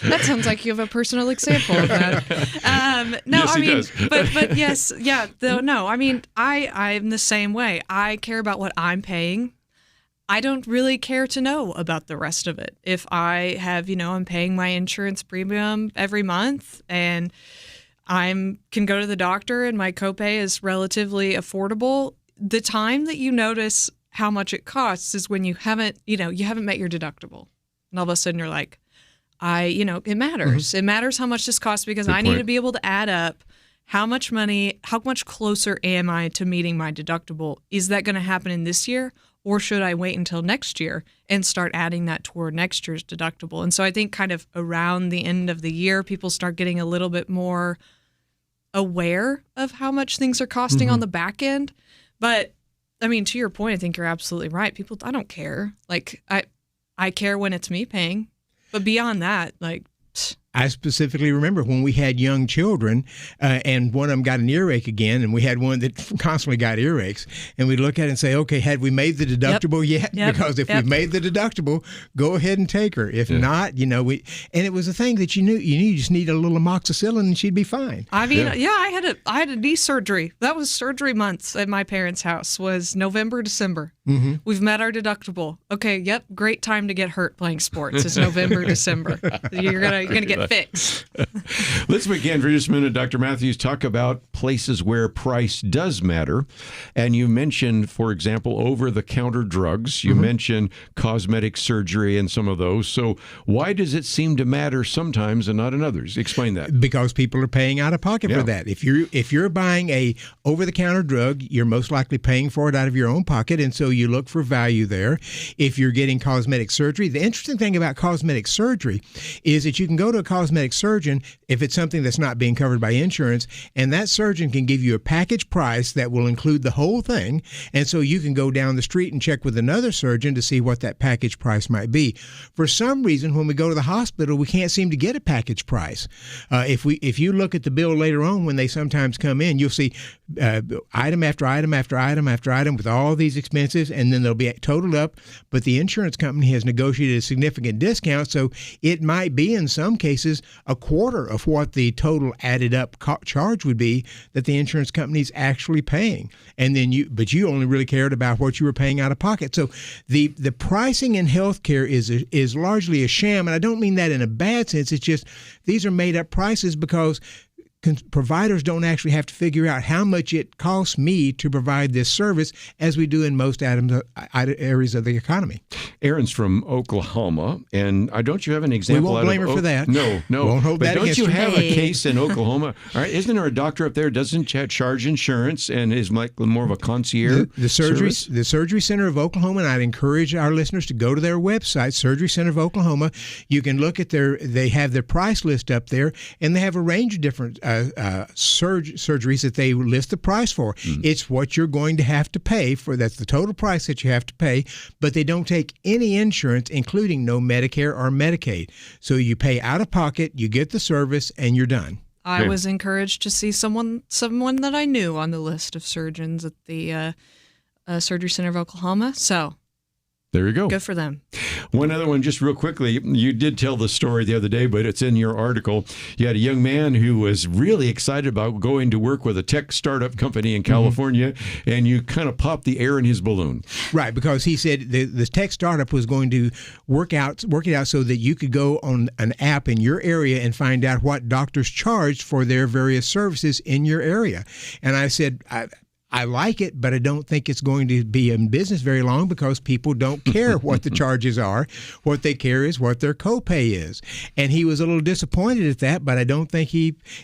That sounds like you have a personal example of that. No, yes, I mean, does. but yes, yeah. No, I mean, I'm the same way. I care about what I'm paying. I don't really care to know about the rest of it. If I have, I'm paying my insurance premium every month and can go to the doctor and my copay is relatively affordable, the time that you notice how much it costs is when you haven't met your dedeductible. And all of a sudden you're like, it matters. Mm-hmm. It matters how much this costs, because I need to be able to add up how much money, how much closer am I to meeting my deductible? Is that going to happen in this year? Or should I wait until next year and start adding that toward next year's deductible? And so I think kind of around the end of the year, people start getting a little bit more aware of how much things are costing on the back end. But I mean, to your point, I think you're absolutely right. People, I don't care. Like, I care when it's me paying. But beyond that, like, I specifically remember when we had young children and one of them got an earache again, and we had one that constantly got earaches, and we'd look at it and say, okay, had we made the deductible yet? Because if we've made the deductible, go ahead and take her. If not, and it was a thing that you just need a little amoxicillin and she'd be fine. I mean, I had a knee surgery. That was surgery months at my parents' house, was November, December. Mm-hmm. We've met our deductible. Okay, yep, great time to get hurt playing sports. It's November, December. You're gonna get fixed. Let's begin for just a minute, Dr. Matthews. Talk about places where price does matter. And you mentioned, for example, over-the-counter drugs. You mentioned cosmetic surgery and some of those. So why does it seem to matter sometimes and not in others? Explain that. Because people are paying out of pocket for that. If you're buying a over-the-counter drug, you're most likely paying for it out of your own pocket, and so you look for value there. If you're getting cosmetic surgery, the interesting thing about cosmetic surgery is that you can go to a cosmetic surgeon if it's something that's not being covered by insurance, and that surgeon can give you a package price that will include the whole thing, and so you can go down the street and check with another surgeon to see what that package price might be. For some reason, when we go to the hospital, we can't seem to get a package price. If you look at the bill later on when they sometimes come in, you'll see item after item after item after item with all these expenses, and then they'll be totaled up, but the insurance company has negotiated a significant discount, so it might be in some cases a quarter of what the total added up charge would be that the insurance company is actually paying. And then you only really cared about what you were paying out of pocket. So the pricing in healthcare is largely a sham, and I don't mean that in a bad sense. It's just these are made up prices because providers don't actually have to figure out how much it costs me to provide this service, as we do in most areas of the economy. Erin's from Oklahoma, and don't you have an example? We won't blame her for that. No. Won't hold that against her. Don't you have a case in Oklahoma? All right, isn't there a doctor up there doesn't charge insurance and is like more of a concierge? The Surgery Center of Oklahoma, and I'd encourage our listeners to go to their website, Surgery Center of Oklahoma. You can look at they have their price list up there, and they have a range of different surgeries that they list the price for. It's what you're going to have to pay for. That's the total price that you have to pay, but they don't take any insurance, including no Medicare or Medicaid. So you pay out of pocket, you get the service, and you're done. I was encouraged to see someone that I knew on the list of surgeons at the Surgery Center of Oklahoma. So There you go. Good for them. One other one, just real quickly. You did tell the story the other day, but it's in your article. You had a young man who was really excited about going to work with a tech startup company in California, and you kind of popped the air in his balloon. Right, because he said the tech startup was going to work it out so that you could go on an app in your area and find out what doctors charged for their various services in your area. And I said, I like it, but I don't think it's going to be in business very long because people don't care what the charges are. What they care is what their copay is. And he was a little disappointed at that, but I don't think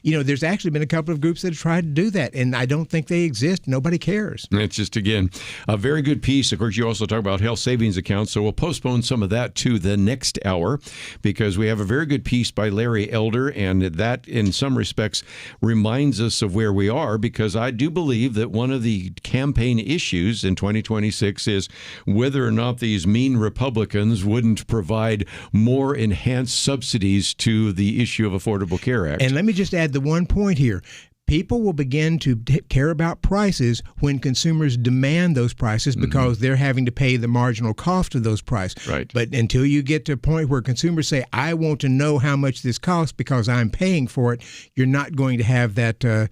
there's actually been a couple of groups that have tried to do that, and I don't think they exist. Nobody cares. It's just, again, a very good piece. Of course, you also talk about health savings accounts, so we'll postpone some of that to the next hour because we have a very good piece by Larry Elder, and that, in some respects, reminds us of where we are, because I do believe that one of the campaign issues in 2026 is whether or not these mean Republicans wouldn't provide more enhanced subsidies to the issue of Affordable Care Act. And let me just add the one point here. People will begin to care about prices when consumers demand those prices because they're having to pay the marginal cost of those prices. Right. But until you get to a point where consumers say, I want to know how much this costs because I'm paying for it, you're not going to have that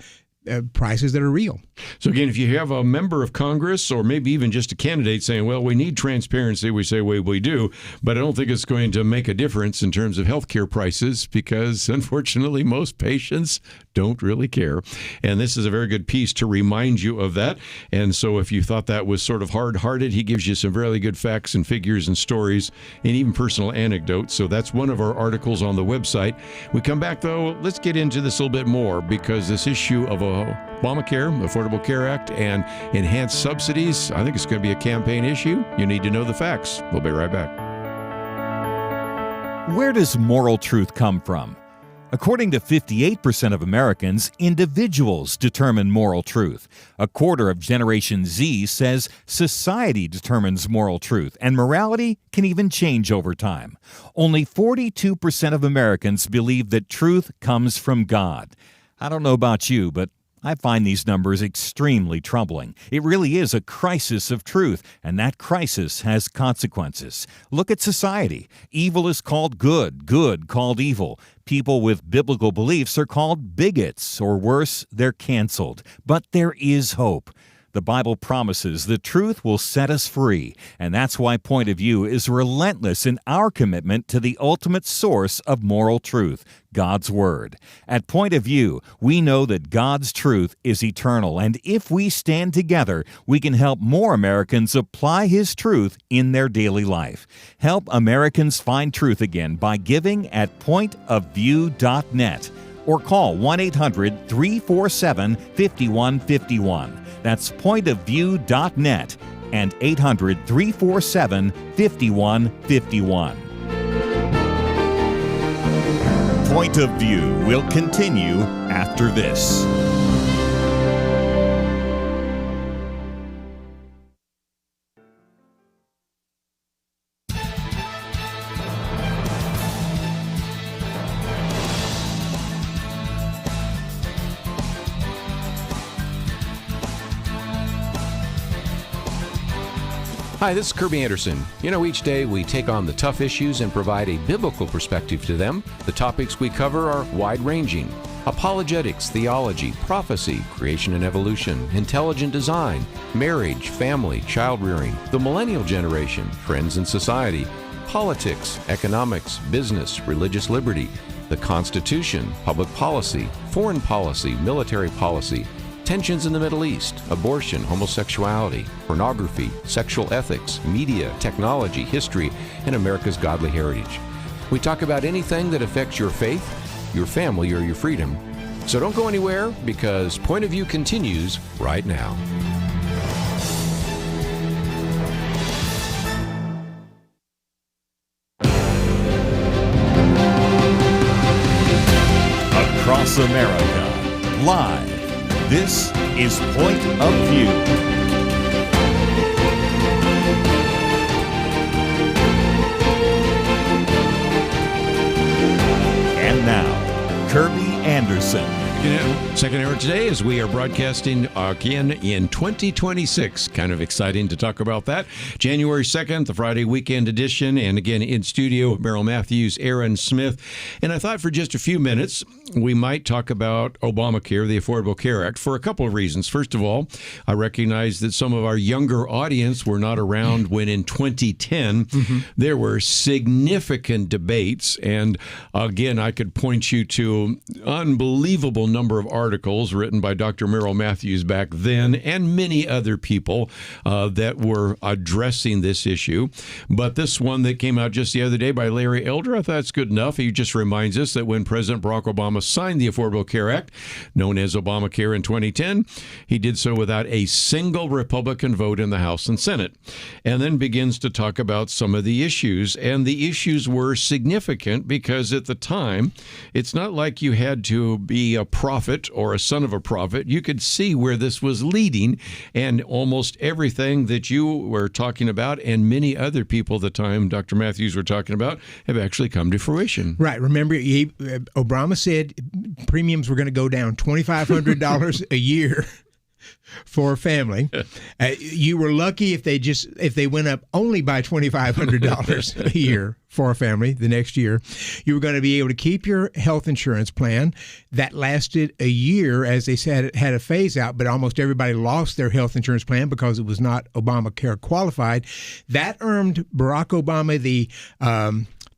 prices that are real. So again, if you have a member of Congress or maybe even just a candidate saying, well, we need transparency, we say, well, we do, but I don't think it's going to make a difference in terms of health care prices because, unfortunately, most patients don't really care. And this is a very good piece to remind you of that. And so if you thought that was sort of hard-hearted, he gives you some really good facts and figures and stories and even personal anecdotes. So that's one of our articles on the website. We come back, though, let's get into this a little bit more because this issue of Obamacare, Affordable Care Act, and enhanced subsidies, I think it's going to be a campaign issue. You need to know the facts. We'll be right back. Where does moral truth come from? According to 58% of Americans, individuals determine moral truth. A quarter of Generation Z says society determines moral truth, and morality can even change over time. Only 42% of Americans believe that truth comes from God. I don't know about you, but I find these numbers extremely troubling. It really is a crisis of truth, and that crisis has consequences. Look at society. Evil is called good, good called evil. People with biblical beliefs are called bigots, or worse, they're canceled. But there is hope. The Bible promises the truth will set us free, and that's why Point of View is relentless in our commitment to the ultimate source of moral truth, God's Word. At Point of View, we know that God's truth is eternal, and if we stand together, we can help more Americans apply His truth in their daily life. Help Americans find truth again by giving at pointofview.net or call 1-800-347-5151. That's pointofview.net and 800-347-5151. Point of View will continue after this. Hi, this is Kerby Anderson. You know, each day we take on the tough issues and provide a biblical perspective to them. The topics we cover are wide-ranging: apologetics, theology, prophecy, creation and evolution, intelligent design, marriage, family, child-rearing, the millennial generation, trends in society, politics, economics, business, religious liberty, the Constitution, public policy, foreign policy, military policy, tensions in the Middle East, abortion, homosexuality, pornography, sexual ethics, media, technology, history, and America's godly heritage. We talk about anything that affects your faith, your family, or your freedom. So don't go anywhere because Point of View continues right now. Across America, live. This is Point of View. And now, Kerby Anderson. Second hour today as we are broadcasting again in 2026. Kind of exciting to talk about that. January 2nd, the Friday weekend edition. And again, in studio, Merrill Matthews, Erin Smith. And I thought for just a few minutes, we might talk about Obamacare, the Affordable Care Act, for a couple of reasons. First of all, I recognize that some of our younger audience were not around when in 2010 there were significant debates. And again, I could point you to unbelievable number of articles written by Dr. Merrill Matthews back then and many other people that were addressing this issue. But this one that came out just the other day by Larry Elder, I thought it's good enough. He just reminds us that when President Barack Obama signed the Affordable Care Act, known as Obamacare in 2010, he did so without a single Republican vote in the House and Senate. And then begins to talk about some of the issues. And the issues were significant because at the time, it's not like you had to be a prophet or a son of a prophet. You could see where this was leading, and almost everything that you were talking about and many other people at the time Dr. Matthews were talking about have actually come to fruition. Right. Remember, Obama said premiums were going to go down $2,500 a year for a family. You were lucky if they went up only by $2,500 a year for a family the next year. You were going to be able to keep your health insurance plan. That lasted a year, as they said, it had a phase out, but almost everybody lost their health insurance plan because it was not Obamacare qualified. That earned Barack Obama the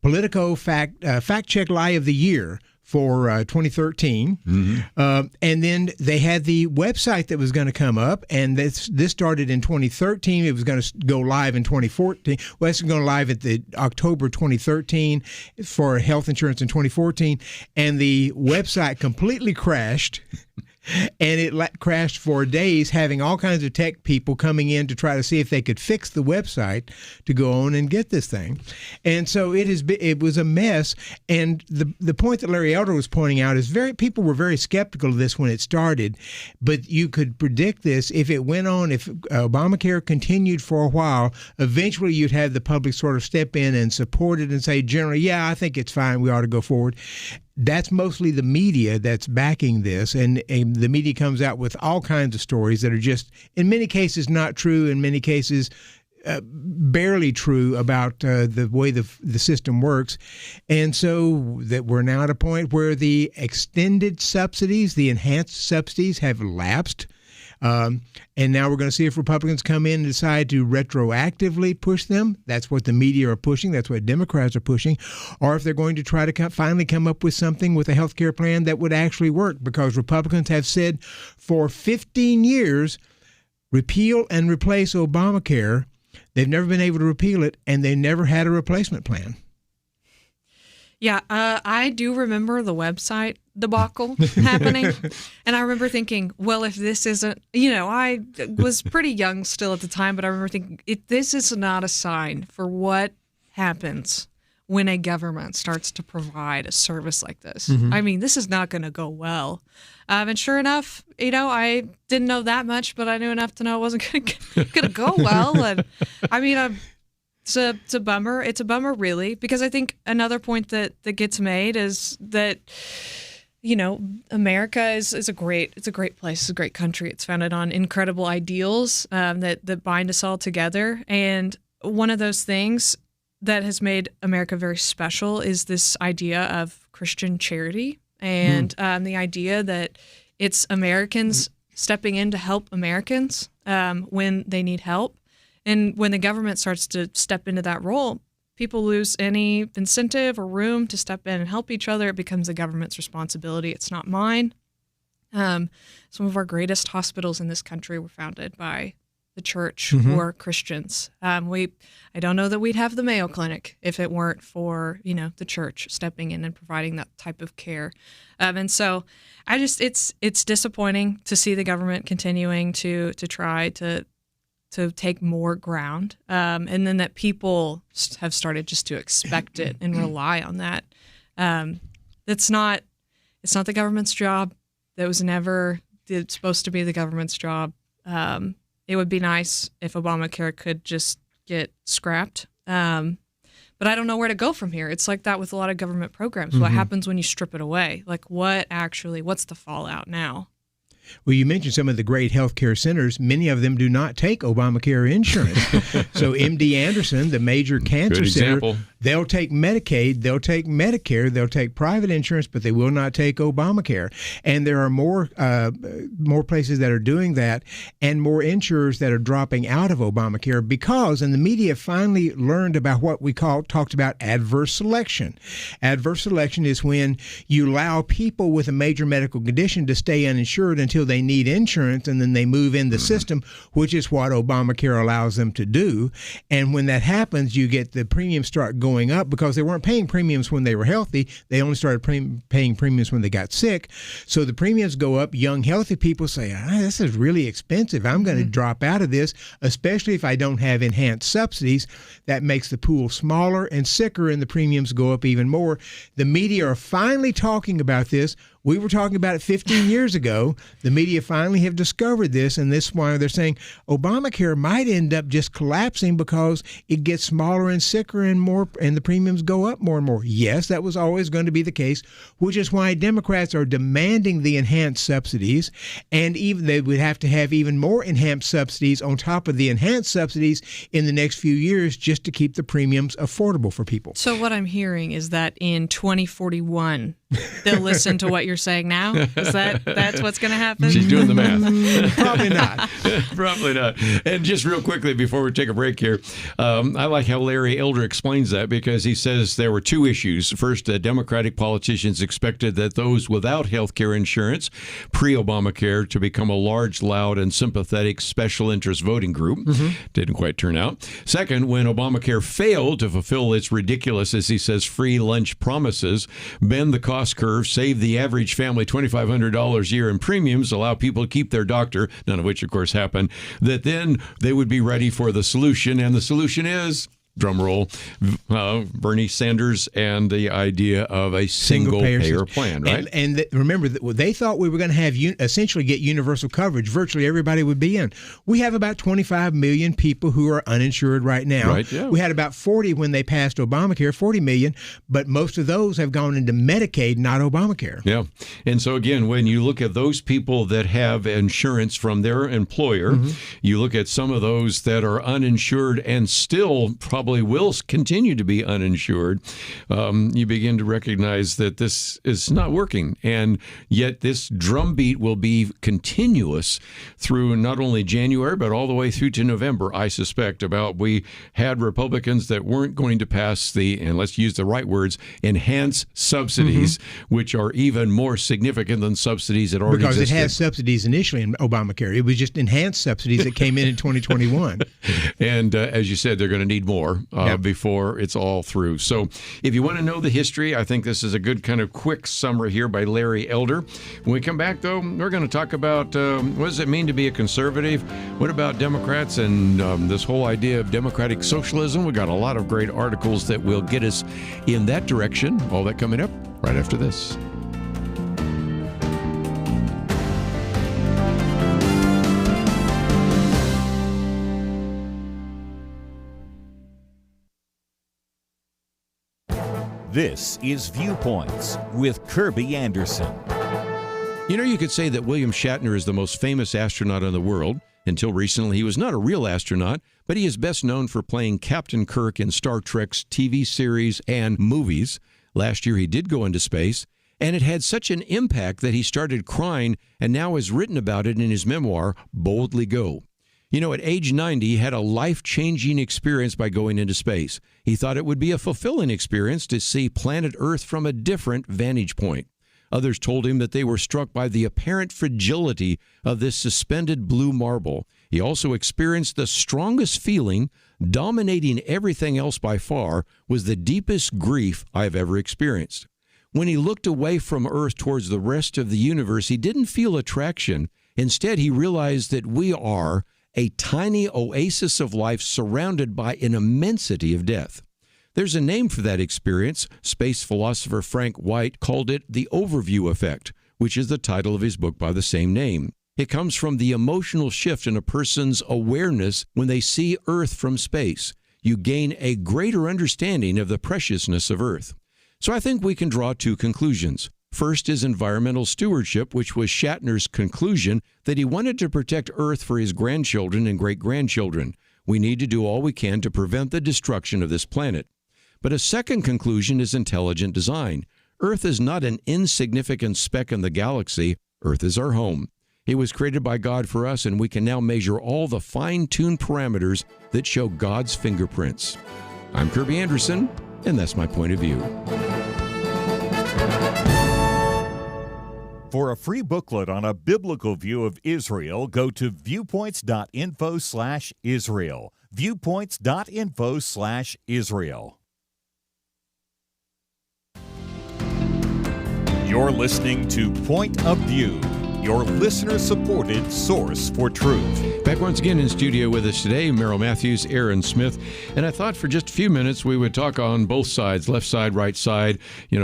Politico Fact Check Lie of the Year for 2013. And then they had the website that was going to come up, and this started in 2013. It was going to go live in 2014. Well, it's going live at the October 2013 for health insurance in 2014, and the website completely crashed. And it crashed for days, having all kinds of tech people coming in to try to see if they could fix the website to go on and get this thing. And so it was a mess. And the point that Larry Elder was pointing out is people were very skeptical of this when it started, but you could predict this if it went on, if Obamacare continued for a while, eventually you'd have the public sort of step in and support it and say, generally, yeah, I think it's fine, we ought to go forward. That's mostly the media that's backing this, and the media comes out with all kinds of stories that are just, in many cases, not true, in many cases, barely true about the way the system works. And so that we're now at a point where the extended subsidies, the enhanced subsidies have lapsed. And now we're going to see if Republicans come in and decide to retroactively push them. That's what the media are pushing. That's what Democrats are pushing. Or if they're going to try to finally come up with something with a health care plan that would actually work, because Republicans have said for 15 years, repeal and replace Obamacare. They've never been able to repeal it, and they never had a replacement plan. Yeah, I do remember the website debacle happening. And I remember thinking, well, if this isn't, I was pretty young still at the time, but I remember thinking, if this is not a sign for what happens when a government starts to provide a service like this. I mean, this is not going to go well. And sure enough, I didn't know that much, but I knew enough to know it wasn't going to go well. And I mean, It's a bummer. It's a bummer, really, because I think another point that gets made is that, America is a great place. It's a great country. It's founded on incredible ideals that bind us all together. And one of those things that has made America very special is this idea of Christian charity and the idea that it's Americans stepping in to help Americans when they need help. And when the government starts to step into that role, people lose any incentive or room to step in and help each other. It becomes the government's responsibility. It's not mine. Some of our greatest hospitals in this country were founded by the church who are Christians. I don't know that we'd have the Mayo Clinic if it weren't for, the church stepping in and providing that type of care. And so it's disappointing to see the government continuing to try to take more ground, and then that people have started just to expect it and rely on that. It's not the government's job. That was never supposed to be the government's job. It would be nice if Obamacare could just get scrapped, but but I don't know where to go from here. It's like that with a lot of government programs. What happens when you strip it away? Like what's the fallout now? Well, you mentioned some of the great healthcare centers. Many of them do not take Obamacare insurance. So MD Anderson, the major cancer center, they'll take Medicaid, they'll take Medicare, they'll take private insurance, but they will not take Obamacare. And there are more places that are doing that, and more insurers that are dropping out of Obamacare because, and the media finally learned about what we talked about adverse selection. Adverse selection is when you allow people with a major medical condition to stay uninsured until they need insurance, and then they move in the system, which is what Obamacare allows them to do. And when that happens, you get the premiums start going up because they weren't paying premiums when they were healthy. They only started paying premiums when they got sick. So the premiums go up. Young, healthy people say, this is really expensive. I'm going to drop out of this, especially if I don't have enhanced subsidies. That makes the pool smaller and sicker, and the premiums go up even more. The media are finally talking about this. We were talking about it 15 years ago. The media finally have discovered this, and this is why they're saying Obamacare might end up just collapsing because it gets smaller and sicker and more, and the premiums go up more and more. Yes, that was always going to be the case, which is why Democrats are demanding the enhanced subsidies, and even they would have to have even more enhanced subsidies on top of the enhanced subsidies in the next few years just to keep the premiums affordable for people. So what I'm hearing is that in 2041, they'll listen to what you're saying now? Is that's what's going to happen? She's doing the math. Probably not. Probably not. And just real quickly before we take a break here, I like how Larry Elder explains that, because he says there were two issues. First, Democratic politicians expected that those without health care insurance, pre-Obamacare, to become a large, loud, and sympathetic special interest voting group. Didn't quite turn out. Second, when Obamacare failed to fulfill its ridiculous, as he says, free lunch promises, bend the cost curve, save the average family $2,500 a year in premiums, allow people to keep their doctor, none of which, of course, happened, that then they would be ready for the solution. And the solution is, drum roll, Bernie Sanders and the idea of a single-payer plan, right? And remember, they thought we were going to have essentially get universal coverage. Virtually everybody would be in. We have about 25 million people who are uninsured right now. Right, yeah. We had about 40 when they passed Obamacare, 40 million, but most of those have gone into Medicaid, not Obamacare. Yeah. And so, again, when you look at those people that have insurance from their employer, you look at some of those that are uninsured and still probably will continue to be uninsured, you begin to recognize that this is not working. And yet this drumbeat will be continuous through not only January, but all the way through to November, I suspect, about we had Republicans that weren't going to pass the, and let's use the right words, enhanced subsidies, which are even more significant than subsidies that already existed. Because it has subsidies initially in Obamacare. It was just enhanced subsidies that came in 2021. And as you said, they're going to need more before it's all through. So if you want to know the history, I think this is a good kind of quick summary here by Larry Elder. When we come back, though, we're going to talk about what does it mean to be a conservative? What about Democrats and this whole idea of democratic socialism? We've got a lot of great articles that will get us in that direction. All that coming up right after this. This is Viewpoints with Kerby Anderson. You know, you could say that William Shatner is the most famous astronaut in the world. Until recently, he was not a real astronaut, but he is best known for playing Captain Kirk in Star Trek's TV series and movies. Last year, he did go into space, and it had such an impact that he started crying and now has written about it in his memoir, Boldly Go. You know, at age 90, he had a life-changing experience by going into space. He thought it would be a fulfilling experience to see planet Earth from a different vantage point. Others told him that they were struck by the apparent fragility of this suspended blue marble. He also experienced the strongest feeling, dominating everything else by far, was the deepest grief I've ever experienced. When he looked away from Earth towards the rest of the universe, he didn't feel attraction. Instead, he realized that we are a tiny oasis of life surrounded by an immensity of death. There's a name for that experience. Space philosopher Frank White called it the overview effect, which is the title of his book by the same name. It comes from the emotional shift in a person's awareness when they see Earth from space. you gain a greater understanding of the preciousness of Earth. So I think we can draw two conclusions. First is environmental stewardship, which was Shatner's conclusion that he wanted to protect Earth for his grandchildren and great-grandchildren. We need to do all we can to prevent the destruction of this planet. But a second conclusion is intelligent design. Earth is not an insignificant speck in the galaxy. Earth is our home. It was created by God for us, and we can now measure all the fine-tuned parameters that show God's fingerprints. I'm Kerby Anderson, and that's my point of view. For a free booklet on a biblical view of Israel, go to viewpoints.info/Israel. Viewpoints.info/Israel. You're listening to Point of View, your listener-supported source for truth. Back once again in studio with us today, Merrill Matthews, Erin Smith, and I thought for just a few minutes we would talk on both sides, left side, right side,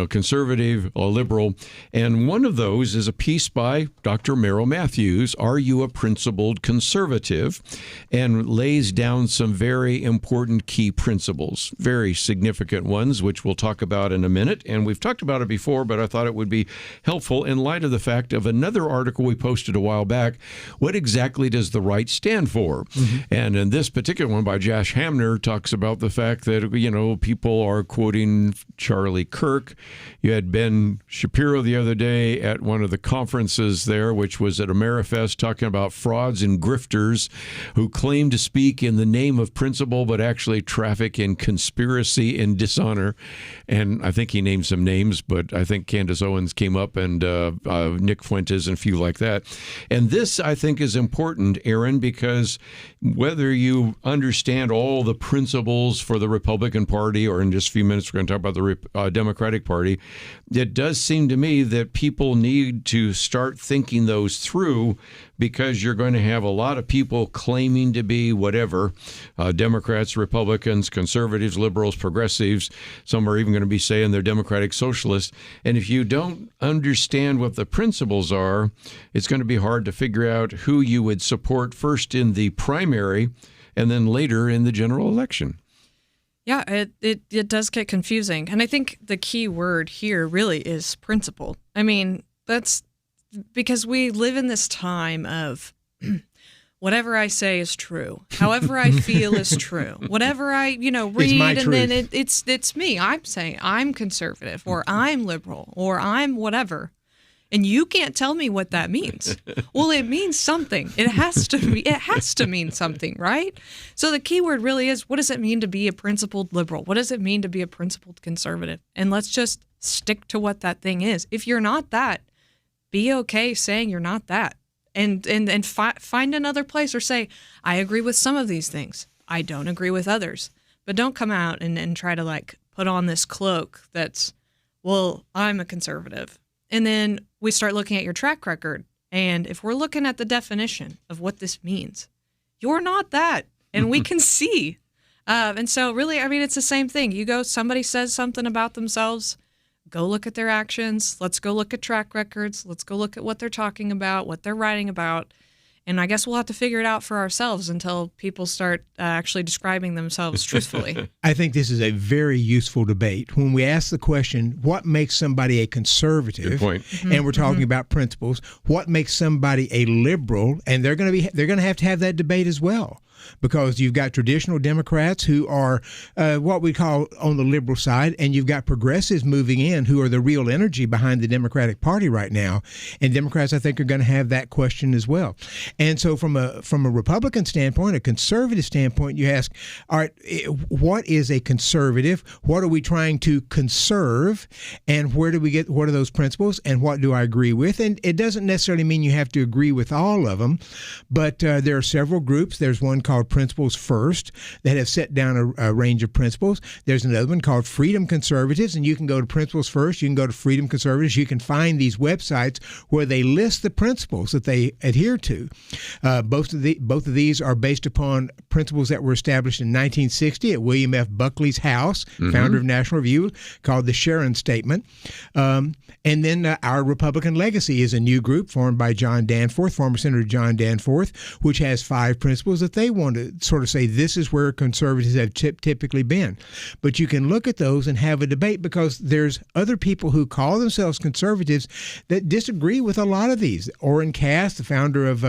conservative or liberal. And one of those is a piece by Dr. Merrill Matthews, Are You a Principled Conservative? And lays down some very important key principles, very significant ones, which we'll talk about in a minute. And we've talked about it before, but I thought it would be helpful in light of the fact of another article we posted a while back. What exactly does the right stand for? And in this particular one by Josh Hamner talks about the fact that, people are quoting Charlie Kirk. You had Ben Shapiro the other day at one of the conferences there, which was at Amerifest, talking about frauds and grifters who claim to speak in the name of principle, but actually traffic in conspiracy and dishonor. And I think he named some names, but I think Candace Owens came up and Nick Fuentes and a few like that. And this, I think, is important, Erin, because whether you understand all the principles for the Republican Party, or in just a few minutes we're going to talk about the Democratic Party, it does seem to me that people need to start thinking those through, because you're going to have a lot of people claiming to be whatever, Democrats, Republicans, conservatives, liberals, progressives. Some are even going to be saying they're Democratic Socialists. And if you don't understand what the principles are, it's going to be hard to figure out who you would support first in the primary and then later in the general election. Yeah, it does get confusing. And I think the key word here really is principle. I mean, that's because we live in this time of whatever I say is true. However I feel is true. Whatever I, read, and then it's me. I'm saying I'm conservative, or I'm liberal, or I'm whatever. And you can't tell me what that means. Well, it means something. It has to mean something, right? So the key word really is, what does it mean to be a principled liberal? What does it mean to be a principled conservative? And let's just stick to what that thing is. If you're not that, be okay saying you're not that. And find another place, or say, I agree with some of these things. I don't agree with others. But don't come out and try to put on this cloak that's, well, I'm a conservative. And then we start looking at your track record. And if we're looking at the definition of what this means, you're not that. And we can see. And so really, it's the same thing. Somebody says something about themselves, go look at their actions. Let's go look at track records. Let's go look at what they're talking about, what they're writing about. And I guess we'll have to figure it out for ourselves until people start actually describing themselves truthfully. I think this is a very useful debate. When we ask the question, what makes somebody a conservative? Good point. And we're talking about principles. What makes somebody a liberal? And they're going to have that debate as well. Because you've got traditional Democrats who are what we call on the liberal side, and you've got progressives moving in who are the real energy behind the Democratic Party right now. And Democrats, I think, are going to have that question as well. And so from a Republican standpoint, a conservative standpoint, you ask, all right, what is a conservative? What are we trying to conserve? And what are those principles? And what do I agree with? And it doesn't necessarily mean you have to agree with all of them, but there are several groups. There's one called Principles First that have set down a range of principles. There's another one called Freedom Conservatives, and you can go to Principles First, you can go to Freedom Conservatives. You can find these websites where they list the principles that they adhere to. Both of these are based upon principles that were established in 1960 at William F. Buckley's house, founder of National Review, called the Sharon Statement. And then Our Republican Legacy is a new group formed by John Danforth, former Senator John Danforth, which has 5 principles that they want to sort of say this is where conservatives have typically been. But you can look at those and have a debate, because there's other people who call themselves conservatives that disagree with a lot of these. Orrin Cass, the founder of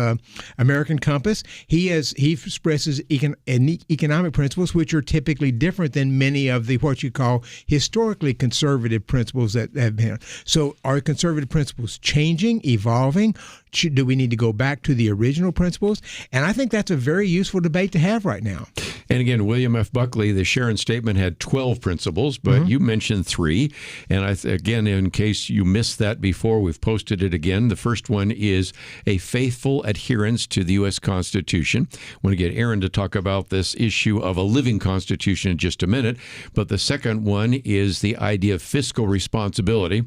American Compass, he expresses economic principles which are typically different than many of the what you call historically conservative principles that have been. So are conservative principles changing, evolving? Do we need to go back to the original principles? And I think that's a very useful debate to have right now. And again, William F. Buckley, the Sharon Statement had 12 principles, but you mentioned 3. And again, in case you missed that before, we've posted it again. The first one is a faithful adherence to the U.S. Constitution. I want to get Erin to talk about this issue of a living Constitution in just a minute. But the second one is the idea of fiscal responsibility,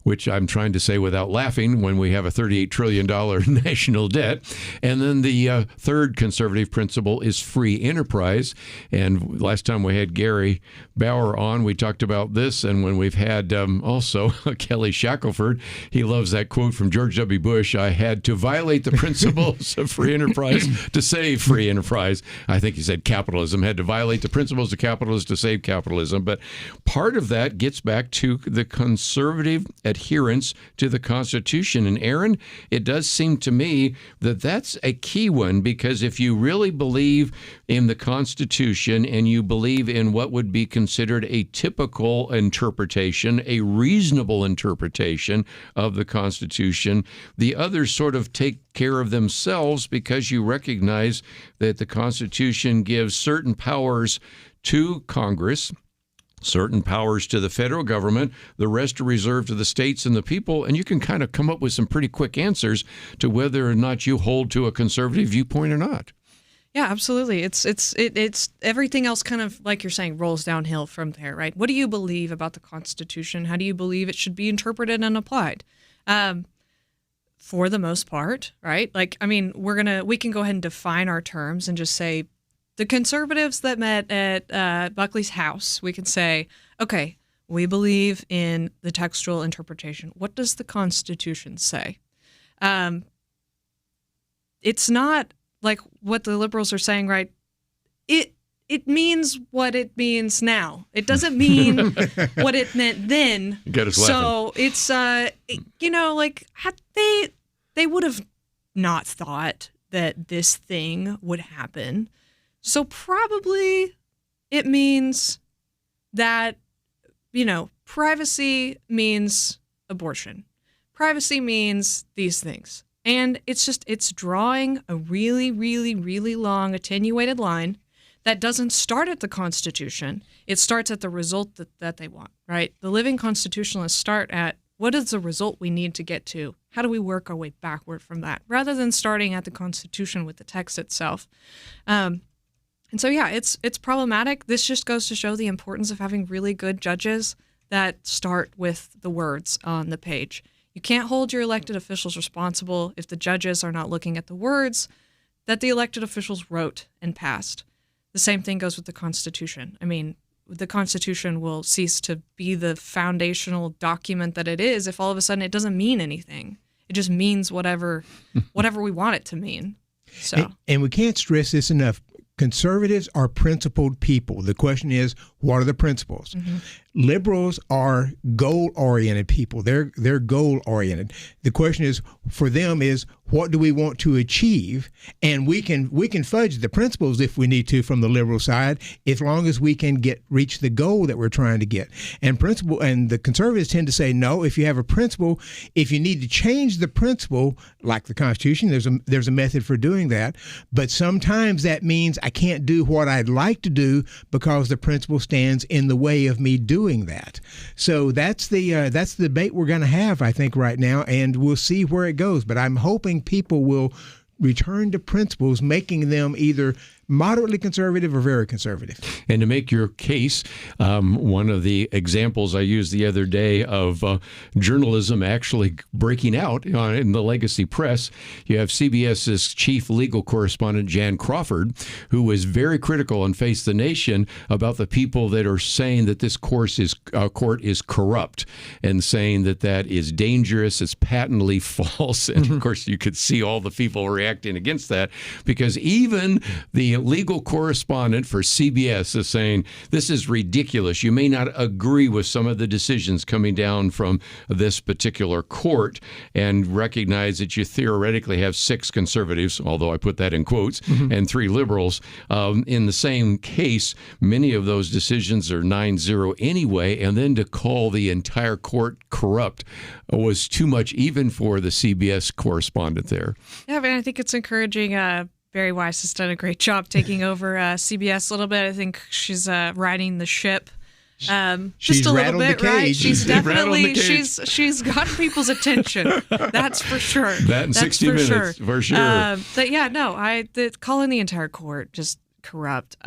which I'm trying to say without laughing when we have a $38 trillion national debt. And then the third conservative principle is free enterprise. And last time we had Gary Bauer on, we talked about this. And when we've had also Kelly Shackelford, he loves that quote from George W. Bush, I had to violate the principles of free enterprise to save free enterprise. I think he said capitalism, had to violate the principles of capitalism to save capitalism. But part of that gets back to the conservative adherence to the Constitution. And Erin, it does seem to me that that's a key one, because if you really believe in the Constitution and you believe in what would be considered a typical interpretation, a reasonable interpretation of the Constitution, the others sort of take care of themselves, because you recognize that the Constitution gives certain powers to Congress, certain powers to the federal government, the rest are reserved to the states and the people, and you can kind of come up with some pretty quick answers to whether or not you hold to a conservative viewpoint or not. Yeah, absolutely. It's everything else kind of, like you're saying, rolls downhill from there, right? What do you believe about the Constitution? How do you believe it should be interpreted and applied? For the most part, right? Like, I mean, we can go ahead and define our terms and just say, the conservatives that met at Buckley's house, we can say, okay, we believe in the textual interpretation. What does the Constitution say? It's not like what the liberals are saying, right? It means what it means now. It doesn't mean what it meant then. Got us laughing. So it's, like they would have not thought that this thing would happen. So probably it means that, privacy means abortion. Privacy means these things. And it's drawing a really, really, really long attenuated line that doesn't start at the Constitution. It starts at the result that they want, right? The living constitutionalists start at what is the result we need to get to? How do we work our way backward from that? Rather than starting at the Constitution with the text itself. And so, yeah, it's problematic. This just goes to show the importance of having really good judges that start with the words on the page. You can't hold your elected officials responsible if the judges are not looking at the words that the elected officials wrote and passed. The same thing goes with the Constitution. I mean, the Constitution will cease to be the foundational document that it is if all of a sudden it doesn't mean anything. It just means whatever we want it to mean. So, and we can't stress this enough. Conservatives are principled people. The question is, what are the principles? Mm-hmm. Liberals are goal-oriented people. They're goal-oriented. The question is, for them, is what do we want to achieve? And we can fudge the principles if we need to from the liberal side, as long as we can reach the goal that we're trying to get. And the conservatives tend to say, no, if you have a principle, if you need to change the principle, like the Constitution, there's a method for doing that. But sometimes that means I can't do what I'd like to do because the principle stands in the way of me doing that. So that's the debate we're going to have, I think, right now, and we'll see where it goes. But I'm hoping people will return to principles, making them either moderately conservative or very conservative. And to make your case, one of the examples I used the other day of journalism actually breaking out in the legacy press, you have CBS's chief legal correspondent, Jan Crawford, who was very critical on Face the Nation about the people that are saying that this court is corrupt and saying that is dangerous, it's patently false. And of course, you could see all the people reacting against that, because even the legal correspondent for CBS is saying, this is ridiculous. You may not agree with some of the decisions coming down from this particular court and recognize that you theoretically have 6 conservatives, although I put that in quotes, and 3 liberals. In the same case, many of those decisions are 9-0 anyway, and then to call the entire court corrupt was too much even for the CBS correspondent there. Yeah, but I think it's encouraging. Barry Weiss has done a great job taking over CBS a little bit. I think she's riding the ship. Just a little bit, right? She's definitely she's gotten people's attention. That's for sure. That in 60 minutes, for sure. But yeah, no, calling the entire court just corrupt.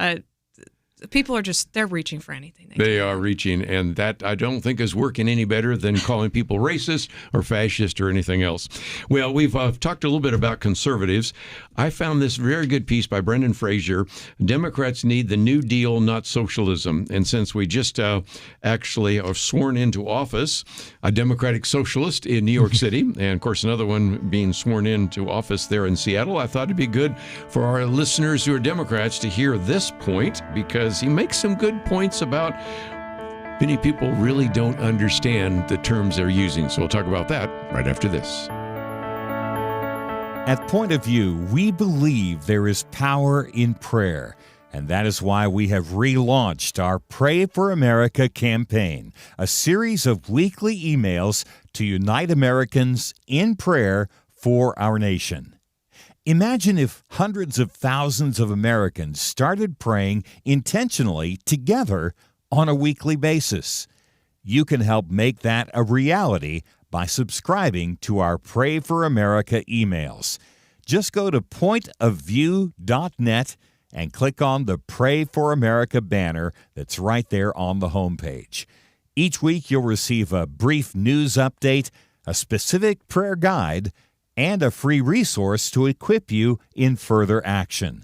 People are they're reaching for anything. They are reaching, and that I don't think is working any better than calling people racist or fascist or anything else. Well, we've talked a little bit about conservatives. I found this very good piece by Brendan Fraser. Democrats need the New Deal, not socialism. And since we just actually are sworn into office, a Democratic socialist in New York City, and of course another one being sworn into office there in Seattle, I thought it'd be good for our listeners who are Democrats to hear this point, because he makes some good points about many people really don't understand the terms they're using. So we'll talk about that right after this. At Point of View, we believe there is power in prayer, and that is why we have relaunched our Pray for America campaign, a series of weekly emails to unite Americans in prayer for our nation. Imagine if hundreds of thousands of Americans started praying intentionally together on a weekly basis. You can help make that a reality by subscribing to our Pray for America emails. Just go to pointofview.net and click on the Pray for America banner that's right there on the homepage. Each week you'll receive a brief news update, a specific prayer guide, and a free resource to equip you in further action.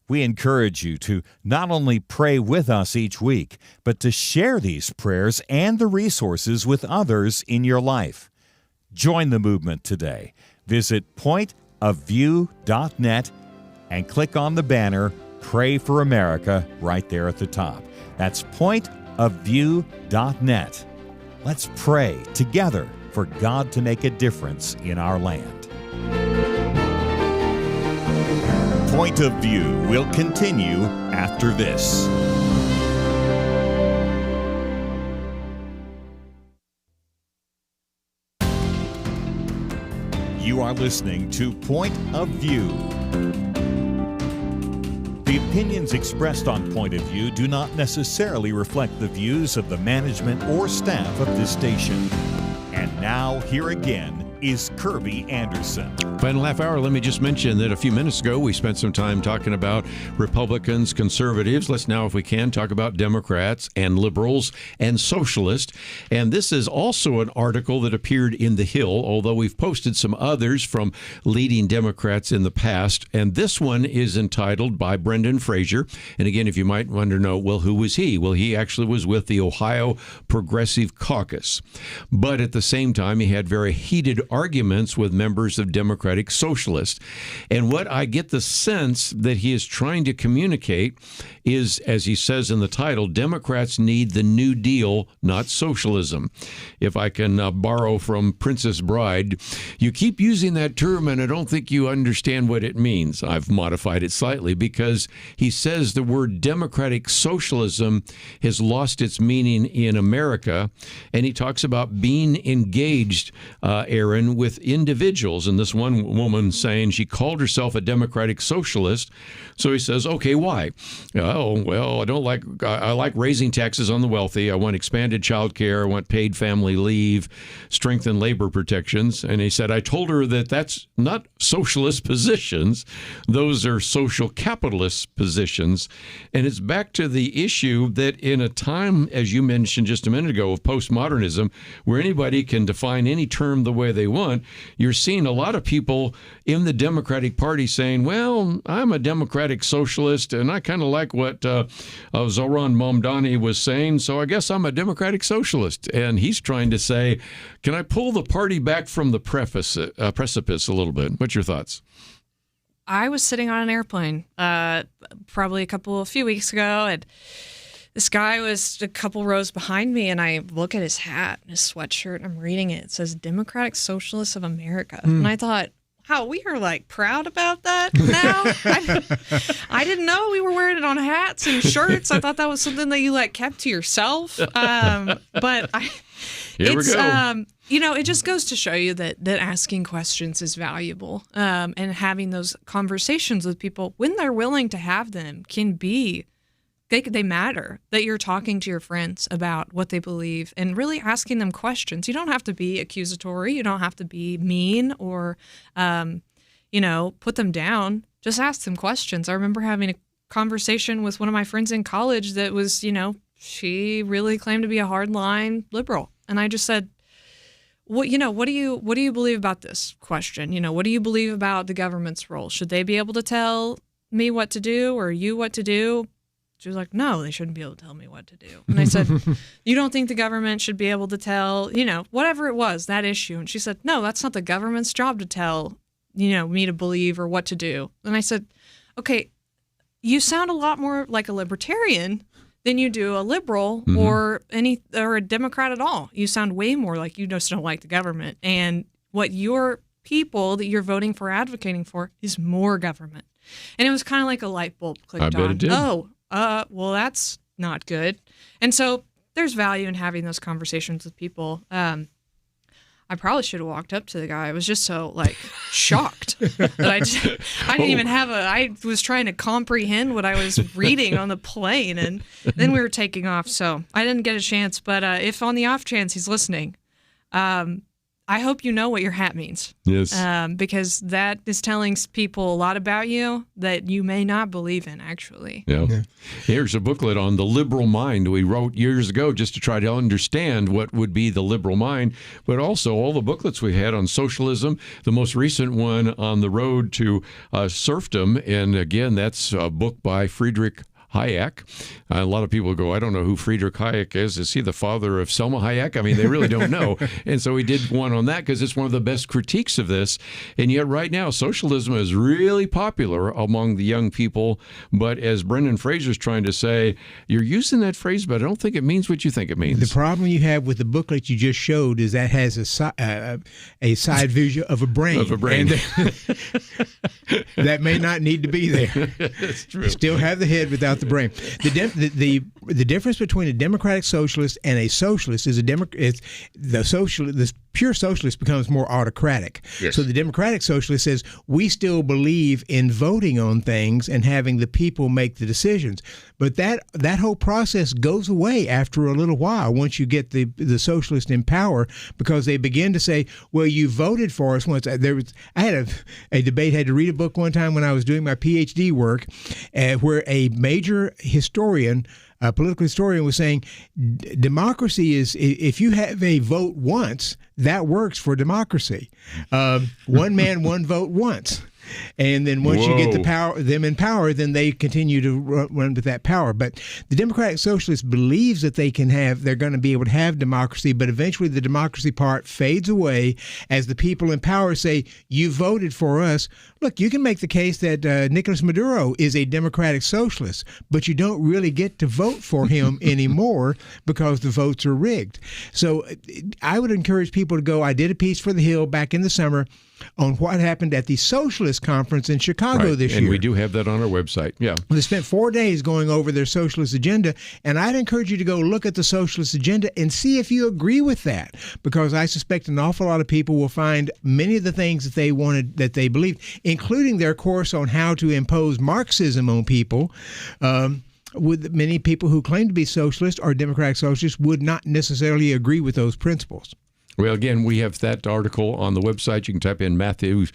We encourage you to not only pray with us each week, but to share these prayers and the resources with others in your life. Join the movement today. Visit pointofview.net and click on the banner Pray for America right there at the top. That's pointofview.net. Let's pray together for God to make a difference in our land. Point of View will continue after this. You are listening to Point of View. The opinions expressed on Point of View do not necessarily reflect the views of the management or staff of this station. And now, here again, is Kerby Anderson. Final half hour, let me just mention that a few minutes ago we spent some time talking about Republicans, conservatives. Let's now, if we can, talk about Democrats and liberals and socialists. And this is also an article that appeared in The Hill, although we've posted some others from leading Democrats in the past. And this one is entitled by Brendan Fraser. And again, if you might want to know, well, who was he? Well, he actually was with the Ohio Progressive Caucus. But at the same time, he had very heated arguments with members of Democratic Socialists. And what I get the sense that he is trying to communicate is, as he says in the title, Democrats need the New Deal, not socialism. If I can borrow from Princess Bride, you keep using that term and I don't think you understand what it means. I've modified it slightly because he says the word democratic socialism has lost its meaning in America, and he talks about being engaged, Erin, with individuals. And this one woman saying she called herself a democratic socialist. So he says, okay, why? Oh, well, I like raising taxes on the wealthy. I want expanded child care. I want paid family leave, strengthened labor protections. And he said, I told her that that's not socialist positions. Those are social capitalist positions. And it's back to the issue that in a time, as you mentioned just a minute ago, of postmodernism, where anybody can define any term the way they want, you're seeing a lot of people in the Democratic Party saying, well, I'm a democratic socialist, and I kind of like what Zoran Mamdani was saying, so I guess I'm a democratic socialist. And he's trying to say, can I pull the party back from the precipice a little bit? What's your thoughts? I was sitting on an airplane probably a few weeks ago, and this guy was a couple rows behind me, and I look at his hat and his sweatshirt, and I'm reading it. It says Democratic Socialists of America. And I thought, wow, we are like proud about that now. I didn't know we were wearing it on hats and shirts. I thought that was something that you like kept to yourself. But Here we go. It just goes to show you that asking questions is valuable, and having those conversations with people when they're willing to have them can be. They matter, that you're talking to your friends about what they believe and really asking them questions. You don't have to be accusatory. You don't have to be mean or, put them down. Just ask them questions. I remember having a conversation with one of my friends in college that was, she really claimed to be a hardline liberal. And I just said, what do you believe about this question? What do you believe about the government's role? Should they be able to tell me what to do or you what to do? She was like, no, they shouldn't be able to tell me what to do. And I said, you don't think the government should be able to tell, whatever it was, that issue? And she said, no, that's not the government's job to tell, me to believe or what to do. And I said, okay, you sound a lot more like a libertarian than you do a liberal or a Democrat at all. You sound way more like you just don't like the government. And what your people that you're voting for, advocating for, is more government. And it was kind of like a light bulb clicked on. I bet it did. Oh, well, that's not good. And so there's value in having those conversations with people. I probably should have walked up to the guy. I was just so shocked that I didn't even I was trying to comprehend what I was reading on the plane, and then we were taking off. So I didn't get a chance. But if on the off chance he's listening, I hope you know what your hat means. Yes. Because that is telling people a lot about you that you may not believe in, actually. Yeah. Here's a booklet on the liberal mind we wrote years ago just to try to understand what would be the liberal mind, but also all the booklets we had on socialism, the most recent one on the road to serfdom. And again, that's a book by Friedrich Hayek. A lot of people go, I don't know who Friedrich Hayek is. Is he the father of Selma Hayek? I mean, they really don't know. And so we did one on that because it's one of the best critiques of this. And yet right now, socialism is really popular among the young people. But as Brendan Fraser's trying to say, you're using that phrase, but I don't think it means what you think it means. The problem you have with the booklet you just showed is that has a side view of a brain. Of a brain. And that may not need to be there. That's true. You still have the head without the brain. The difference between a democratic socialist and a socialist is the pure socialist becomes more autocratic. Yes. So the democratic socialist says we still believe in voting on things and having the people make the decisions. But that whole process goes away after a little while once you get the socialist in power, because they begin to say, well, you voted for us once. I had a debate, had to read a book one time when I was doing my PhD work where a major historian, a political historian, was saying democracy is, if you have a vote once, that works for democracy. One man, one vote once. And then once you get them in power, then they continue to run with that power. But the Democratic Socialist believes that they're going to be able to have democracy, but eventually the democracy part fades away as the people in power say, you voted for us. Look, you can make the case that Nicolas Maduro is a Democratic Socialist, but you don't really get to vote for him anymore because the votes are rigged. So I would encourage people to go. I did a piece for The Hill back in the summer on what happened at the Socialist Conference in Chicago this year. And we do have that on our website. Yeah. They spent 4 days going over their socialist agenda, and I'd encourage you to go look at the socialist agenda and see if you agree with that, because I suspect an awful lot of people will find many of the things that they wanted, that they believed, including their course on how to impose Marxism on people. With many people who claim to be socialist or democratic socialists would not necessarily agree with those principles. Well, again, we have that article on the website. You can type in Matthews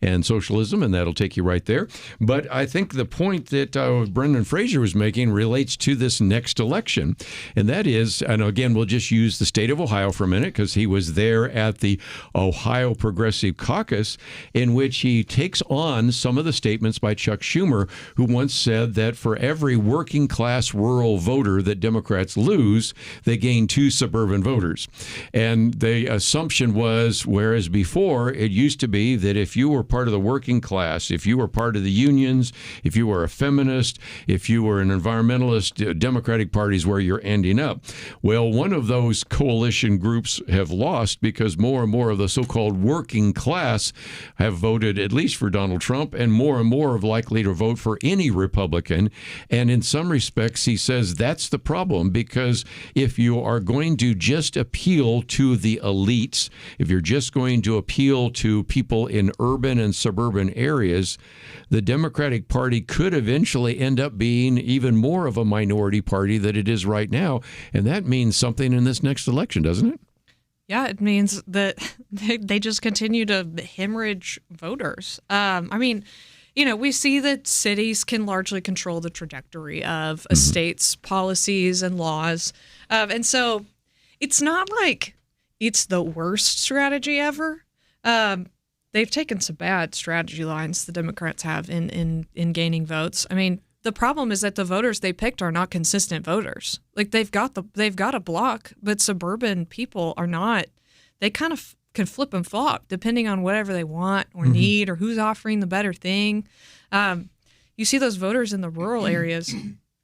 and socialism, and that'll take you right there. But I think the point that Brendan Fraser was making relates to this next election, and that is, and again, we'll just use the state of Ohio for a minute because he was there at the Ohio Progressive Caucus, in which he takes on some of the statements by Chuck Schumer, who once said that for every working class rural voter that Democrats lose, they gain 2 suburban voters. And they my assumption was, whereas before it used to be that if you were part of the working class, if you were part of the unions, if you were a feminist, if you were an environmentalist, Democratic Party is where you're ending up. Well, one of those coalition groups have lost because more and more of the so-called working class have voted at least for Donald Trump, and more are likely to vote for any Republican. And in some respects, he says that's the problem, because if you are going to just appeal to the elites, if you're just going to appeal to people in urban and suburban areas, the Democratic Party could eventually end up being even more of a minority party than it is right now. And that means something in this next election, doesn't it? Yeah, it means that they just continue to hemorrhage voters. We see that cities can largely control the trajectory of a state's policies and laws. And so it's not like it's the worst strategy ever. They've taken some bad strategy lines the Democrats have in gaining votes. I mean, the problem is that the voters they picked are not consistent voters. Like they've got a block, but suburban people are not. They kind of can flip and flop depending on whatever they want or need or who's offering the better thing. You see those voters in the rural areas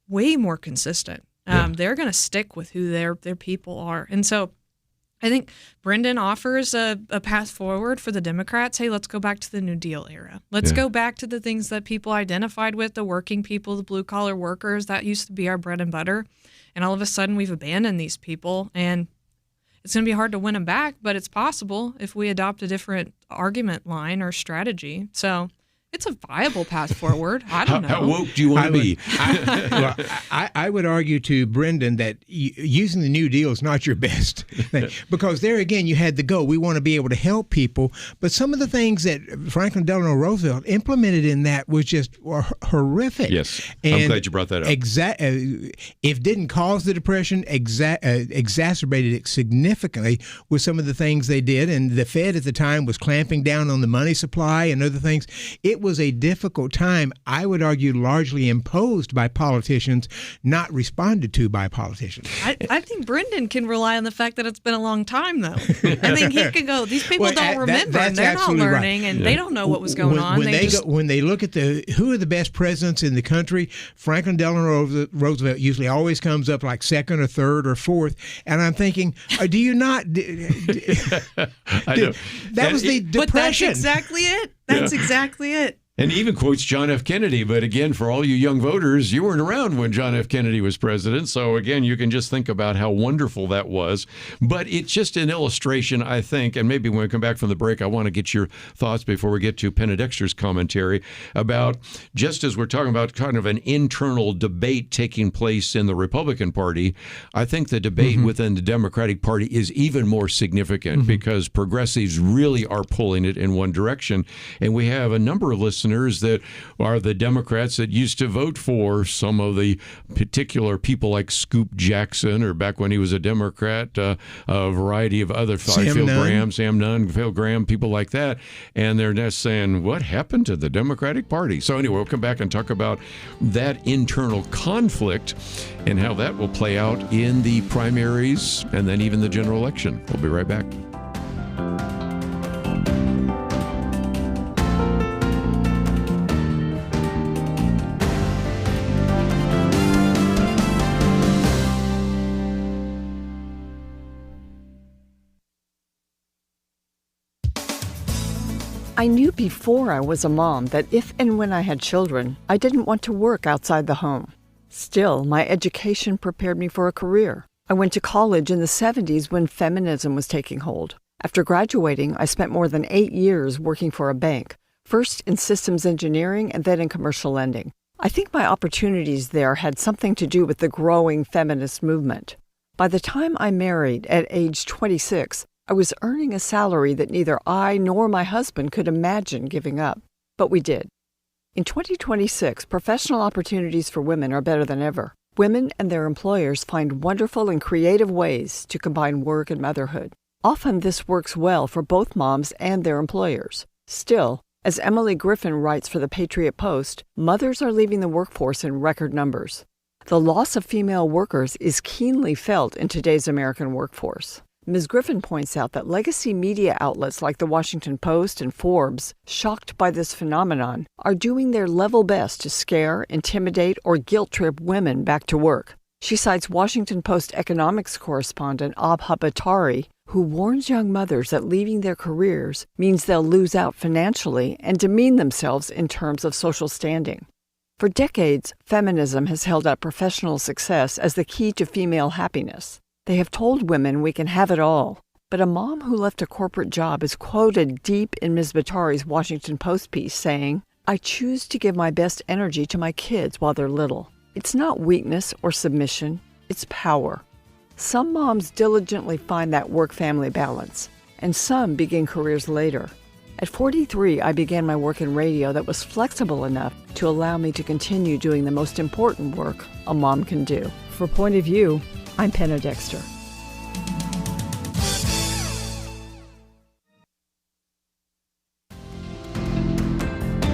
way more consistent. They're going to stick with who their people are. And so I think Brendan offers a path forward for the Democrats. Hey, let's go back to the New Deal era. Let's go back to the things that people identified with, the working people, the blue-collar workers. That used to be our bread and butter. And all of a sudden, we've abandoned these people. And it's going to be hard to win them back, but it's possible if we adopt a different argument line or strategy. So it's a viable path forward. I don't know. How woke do you want to be? I would argue to Brendan that using the New Deal is not your best thing, because there again you had the goal. We want to be able to help people, but some of the things that Franklin Delano Roosevelt implemented in that was just horrific. Yes, and I'm glad you brought that up. If didn't cause the Depression, exacerbated it significantly with some of the things they did, and the Fed at the time was clamping down on the money supply and other things. It was a difficult time, I would argue, largely imposed by politicians, not responded to by politicians. I think Brendan can rely on the fact that it's been a long time, though. I think he could go, these people don't remember, and they're not learning, and they don't know what was going on. When they look at who are the best presidents in the country, Franklin Delano Roosevelt usually always comes up like second or third or fourth, and I'm thinking, do you not? I know. That was the Depression. But that's exactly it. That's exactly it. And even quotes John F. Kennedy. But again, for all you young voters, you weren't around when John F. Kennedy was president. So again, you can just think about how wonderful that was. But it's just an illustration, I think, and maybe when we come back from the break, I want to get your thoughts before we get to Penna Dexter's commentary about, just as we're talking about kind of an internal debate taking place in the Republican Party, I think the debate within the Democratic Party is even more significant because progressives really are pulling it in one direction. And we have a number of listeners that are the Democrats that used to vote for some of the particular people like Scoop Jackson, or back when he was a Democrat, a variety of other, Phil Gramm, Sam Nunn, Phil Gramm, people like that. And they're just saying, what happened to the Democratic Party? So anyway, we'll come back and talk about that internal conflict and how that will play out in the primaries and then even the general election. We'll be right back. I knew before I was a mom that if and when I had children, I didn't want to work outside the home. Still, my education prepared me for a career. I went to college in the 70s when feminism was taking hold. After graduating, I spent more than 8 years working for a bank, first in systems engineering and then in commercial lending. I think my opportunities there had something to do with the growing feminist movement. By the time I married at age 26, I was earning a salary that neither I nor my husband could imagine giving up, but we did. In 2026, professional opportunities for women are better than ever. Women and their employers find wonderful and creative ways to combine work and motherhood. Often this works well for both moms and their employers. Still, as Emily Griffin writes for the Patriot Post, mothers are leaving the workforce in record numbers. The loss of female workers is keenly felt in today's American workforce. Ms. Griffin points out that legacy media outlets like the Washington Post and Forbes, shocked by this phenomenon, are doing their level best to scare, intimidate, or guilt-trip women back to work. She cites Washington Post economics correspondent Abha Bhattari, who warns young mothers that leaving their careers means they'll lose out financially and demean themselves in terms of social standing. For decades, feminism has held up professional success as the key to female happiness. They have told women we can have it all. But a mom who left a corporate job is quoted deep in Ms. Bhattari's Washington Post piece saying, "I choose to give my best energy to my kids while they're little. It's not weakness or submission, it's power." Some moms diligently find that work-family balance, and some begin careers later. At 43, I began my work in radio that was flexible enough to allow me to continue doing the most important work a mom can do. For Point of View, I'm Penna Dexter.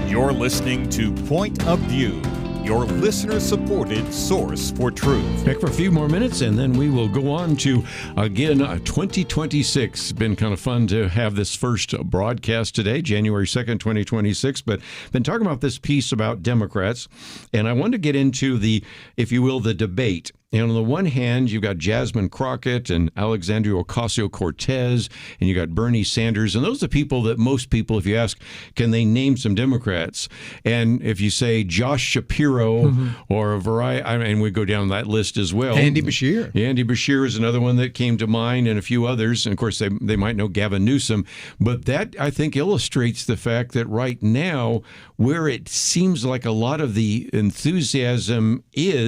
You're listening to Point of View, your listener-supported source for truth. Back for a few more minutes, and then we will go on to, again, 2026. Been kind of fun to have this first broadcast today, January 2nd, 2026, but been talking about this piece about Democrats, and I want to get into the, if you will, the debate. And on the one hand, you've got Jasmine Crockett and Alexandria Ocasio-Cortez, and you got Bernie Sanders. And those are the people that most people, if you ask, can they name some Democrats? And if you say Josh Shapiro or a variety, I mean, we go down that list as well. Andy Beshear. Andy Beshear is another one that came to mind, and a few others. And of course, they might know Gavin Newsom. But that, I think, illustrates the fact that right now, where it seems like a lot of the enthusiasm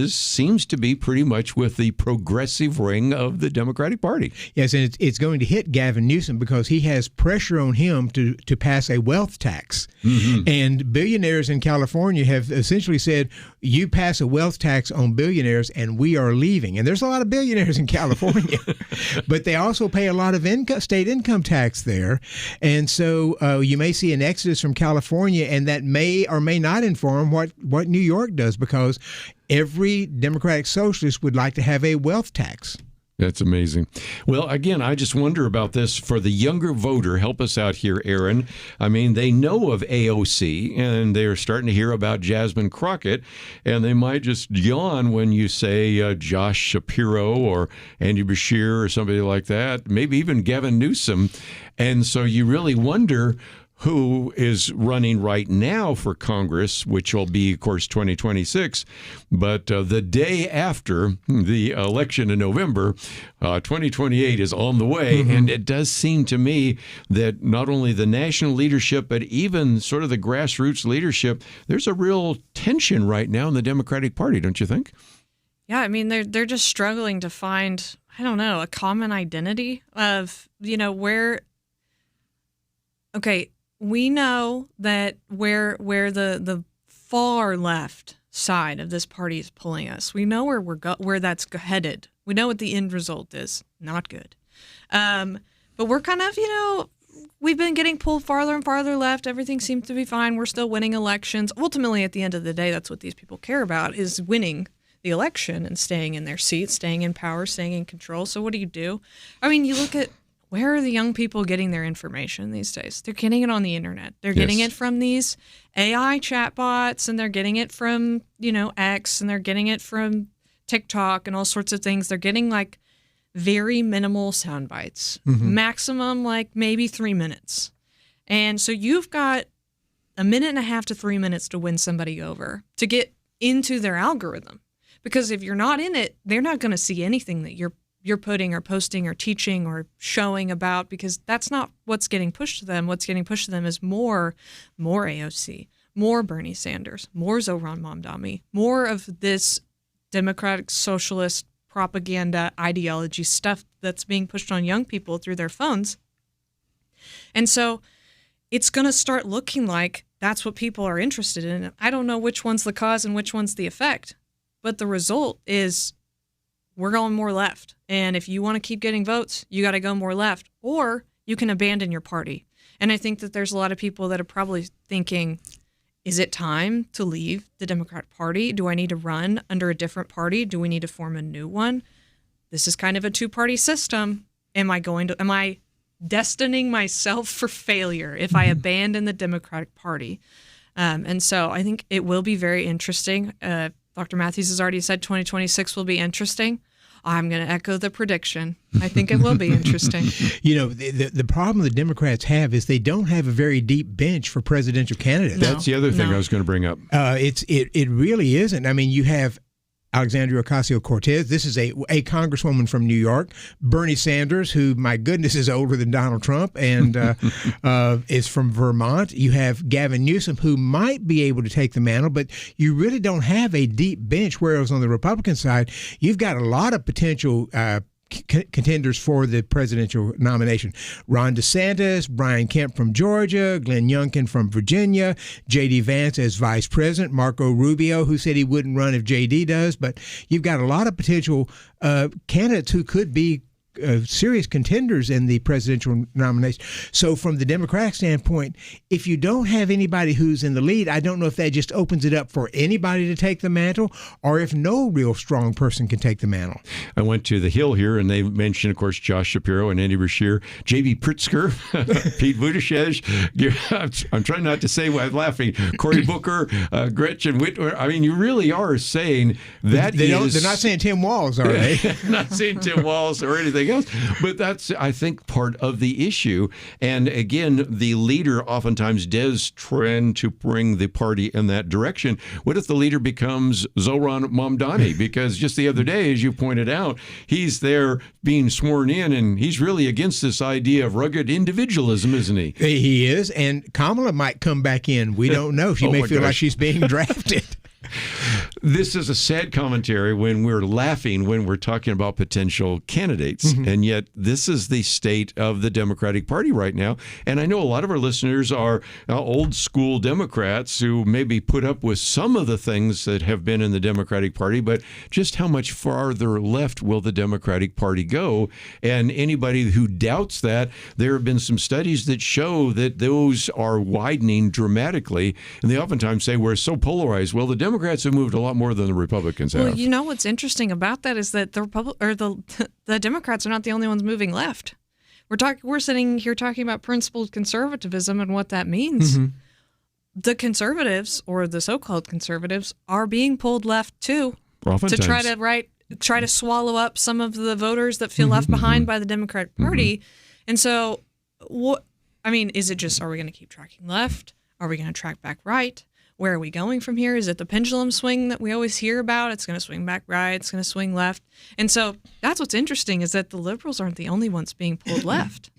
seems to be pretty much with the progressive wing of the Democratic Party. Yes, and it's going to hit Gavin Newsom because he has pressure on him to pass a wealth tax. And billionaires in California have essentially said, you pass a wealth tax on billionaires and we are leaving. And there's a lot of billionaires in California, but they also pay a lot of state income tax there. And so you may see an exodus from California, and that may or may not inform what New York does, because every Democratic socialist would like to have a wealth tax. That's amazing. Well, again, I just wonder about this for the younger voter. Help us out here, Erin. I mean, they know of AOC, and they're starting to hear about Jasmine Crockett, and they might just yawn when you say Josh Shapiro or Andy Beshear or somebody like that, maybe even Gavin Newsom. And so you really wonder who is running right now for Congress, which will be, of course, 2026. But the day after the election in November, 2028 is on the way. And it does seem to me that not only the national leadership, but even sort of the grassroots leadership, there's a real tension right now in the Democratic Party, don't you think? Yeah, I mean, they're just struggling to find, I don't know, a common identity of, where, okay, we know that where the far left side of this party is pulling us. We know where that's headed. We know what the end result is. Not good. But we're kind of, we've been getting pulled farther and farther left. Everything seems to be fine. We're still winning elections. Ultimately, at the end of the day, that's what these people care about, is winning the election and staying in their seats, staying in power, staying in control. So what do? I mean, you look at, where are the young people getting their information these days? They're getting it on the internet. They're getting it from these AI chatbots, and they're getting it from, X, and they're getting it from TikTok and all sorts of things. They're getting like very minimal sound bites, maximum like maybe 3 minutes. And so you've got 1.5 minutes to 3 minutes to win somebody over, to get into their algorithm. Because if you're not in it, they're not going to see anything that you're putting or posting or teaching or showing about, because that's not what's getting pushed to them. What's getting pushed to them is more AOC, more Bernie Sanders, more Zohran Mamdani, more of this democratic socialist propaganda ideology stuff that's being pushed on young people through their phones. And so it's going to start looking like that's what people are interested in. I don't know which one's the cause and which one's the effect, but the result is we're going more left. And if you want to keep getting votes, you got to go more left, or you can abandon your party. And I think that there's a lot of people that are probably thinking, is it time to leave the Democratic Party? Do I need to run under a different party? Do we need to form a new one? This is kind of a two-party system. am I destining myself for failure if I abandon the Democratic Party? And so I think it will be very interesting. Dr. Matthews has already said 2026 will be interesting. I'm going to echo the prediction. I think it will be interesting. The problem the Democrats have is they don't have a very deep bench for presidential candidates. That's the other thing I was going to bring up. It really isn't. I mean, you have Alexandria Ocasio-Cortez. This is a congresswoman from New York. Bernie Sanders, who, my goodness, is older than Donald Trump and is from Vermont. You have Gavin Newsom, who might be able to take the mantle, but you really don't have a deep bench, whereas on the Republican side, you've got a lot of potential contenders for the presidential nomination. Ron DeSantis, Brian Kemp from Georgia, Glenn Youngkin from Virginia, J.D. Vance as vice president, Marco Rubio, who said he wouldn't run if J.D. does. But you've got a lot of potential candidates who could be serious contenders in the presidential nomination. So from the Democratic standpoint, if you don't have anybody who's in the lead, I don't know if that just opens it up for anybody to take the mantle or if no real strong person can take the mantle. I went to the Hill here, and they mentioned, of course, Josh Shapiro and Andy Beshear, J.B. Pritzker, Pete Buttigieg. I'm trying not to say why I'm laughing. Cory Booker, Gretchen Whitmer. I mean, you really are saying that they're not saying Tim Walz, are they? Not saying Tim Walz or anything else. But that's, I think, part of the issue. And again, the leader oftentimes does trend to bring the party in that direction. What if the leader becomes Zohran Mamdani? Because just the other day, as you pointed out, he's there being sworn in, and he's really against this idea of rugged individualism, isn't he? He is. And Kamala might come back in. We don't know. She may feel like she's being drafted. This is a sad commentary when we're laughing when we're talking about potential candidates. Mm-hmm. And yet this is the state of the Democratic Party right now. And I know a lot of our listeners are old school Democrats who maybe put up with some of the things that have been in the Democratic Party, but just how much farther left will the Democratic Party go? And anybody who doubts that, there have been some studies that show that those are widening dramatically. And they oftentimes say we're so polarized. Well, the Democrats have moved a lot more than the Republicans have. Well, you know what's interesting about that is that the Democrats are not the only ones moving left. We're sitting here talking about principled conservatism and what that means. Mm-hmm. The conservatives, or the so-called conservatives, are being pulled left too, oftentimes, to try to swallow up some of the voters that feel left behind by the Democratic Party. Mm-hmm. And so, is it just, are we going to keep tracking left? Are we going to track back right? Where are we going from here? Is it the pendulum swing that we always hear about? It's going to swing back right. It's going to swing left. And so that's what's interesting, is that the liberals aren't the only ones being pulled left.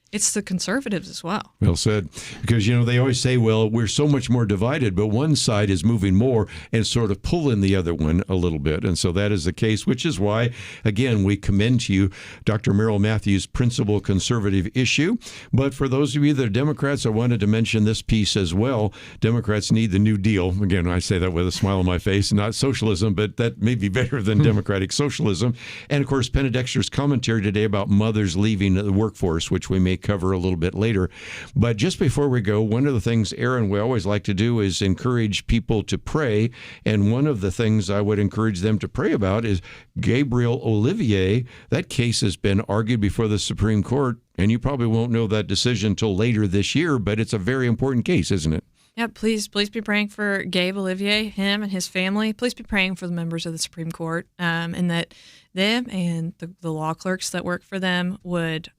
It's the conservatives as well. Well said. Because, they always say, well, we're so much more divided, but one side is moving more and sort of pulling the other one a little bit. And so that is the case, which is why, again, we commend to you Dr. Merrill Matthews' Principal Conservative Issue. But for those of you that are Democrats, I wanted to mention this piece as well. Democrats need the New Deal. Again, I say that with a smile on my face, not socialism, but that may be better than democratic socialism. And, of course, Penna Dexter's commentary today about mothers leaving the workforce, which we may cover a little bit later. But just before we go, one of the things, Erin, we always like to do is encourage people to pray. And one of the things I would encourage them to pray about is Gabriel Olivier. That case has been argued before the Supreme Court, and you probably won't know that decision until later this year, but it's a very important case, isn't it? Yeah, please be praying for Gabe Olivier, him and his family. Please be praying for the members of the Supreme Court, and that them and the law clerks that work for them would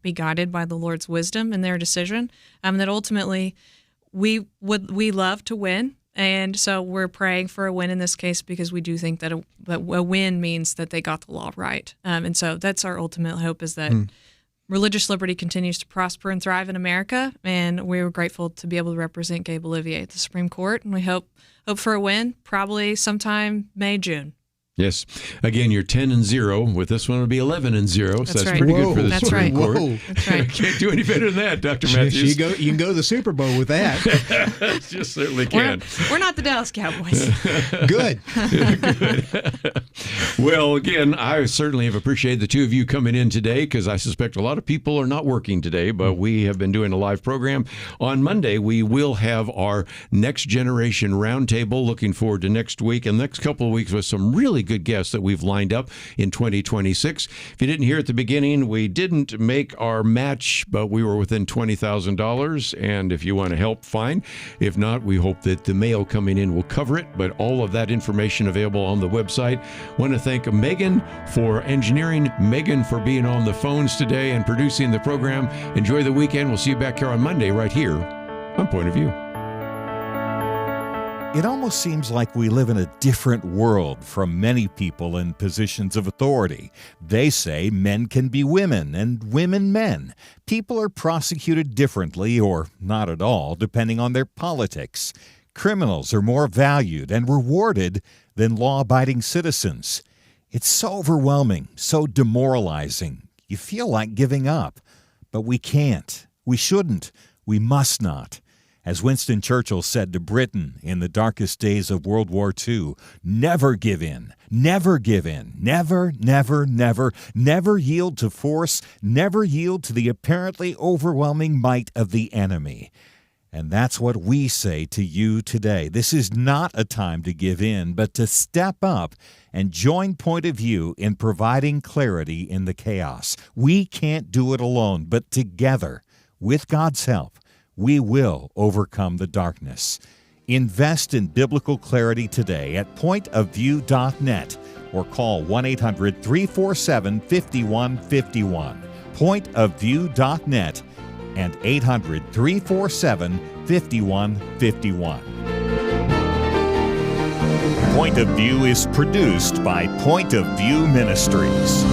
be guided by the Lord's wisdom in their decision. That ultimately we love to win, and so we're praying for a win in this case because we do think that a win means that they got the law right. And so that's our ultimate hope, is that religious liberty continues to prosper and thrive in America, and we were grateful to be able to represent Gabe Olivier at the Supreme Court, and we hope for a win, probably sometime May, June. Yes. Again, you're 10-0. With this one, it'll be 11-0. So that's right. pretty good for the That's Supreme right. Court. Whoa. That's right. Can't do any better than that, Dr. Matthews. You can go to the Super Bowl with that. You certainly can. We're not the Dallas Cowboys. Good. Good. Well, again, I certainly have appreciated the two of you coming in today, because I suspect a lot of people are not working today, but we have been doing a live program. On Monday, we will have our Next Generation Roundtable. Looking forward to next week and next couple of weeks with some really good guests that we've lined up in 2026. If you didn't hear at the beginning, we didn't make our match, but we were within $20,000. And if you want to help, fine. If not, we hope that the mail coming in will cover it. But all of that information available on the website. Want to thank Megan for engineering, Megan for being on the phones today and producing the program. Enjoy the weekend. We'll see you back here on Monday right here on Point of View. It almost seems like we live in a different world from many people in positions of authority. They say men can be women and women men. People are prosecuted differently or not at all, depending on their politics. Criminals are more valued and rewarded than law-abiding citizens. It's so overwhelming, so demoralizing. You feel like giving up. But we can't. We shouldn't. We must not. As Winston Churchill said to Britain in the darkest days of World War II, never give in. Never give in. Never, never, never, never yield to force. Never yield to the apparently overwhelming might of the enemy. And that's what we say to you today. This is not a time to give in, but to step up and join Point of View in providing clarity in the chaos. We can't do it alone, but together, with God's help, we will overcome the darkness. Invest in biblical clarity today at pointofview.net or call 1-800-347-5151. Pointofview.net and 800-347-5151. Point of View is produced by Point of View Ministries.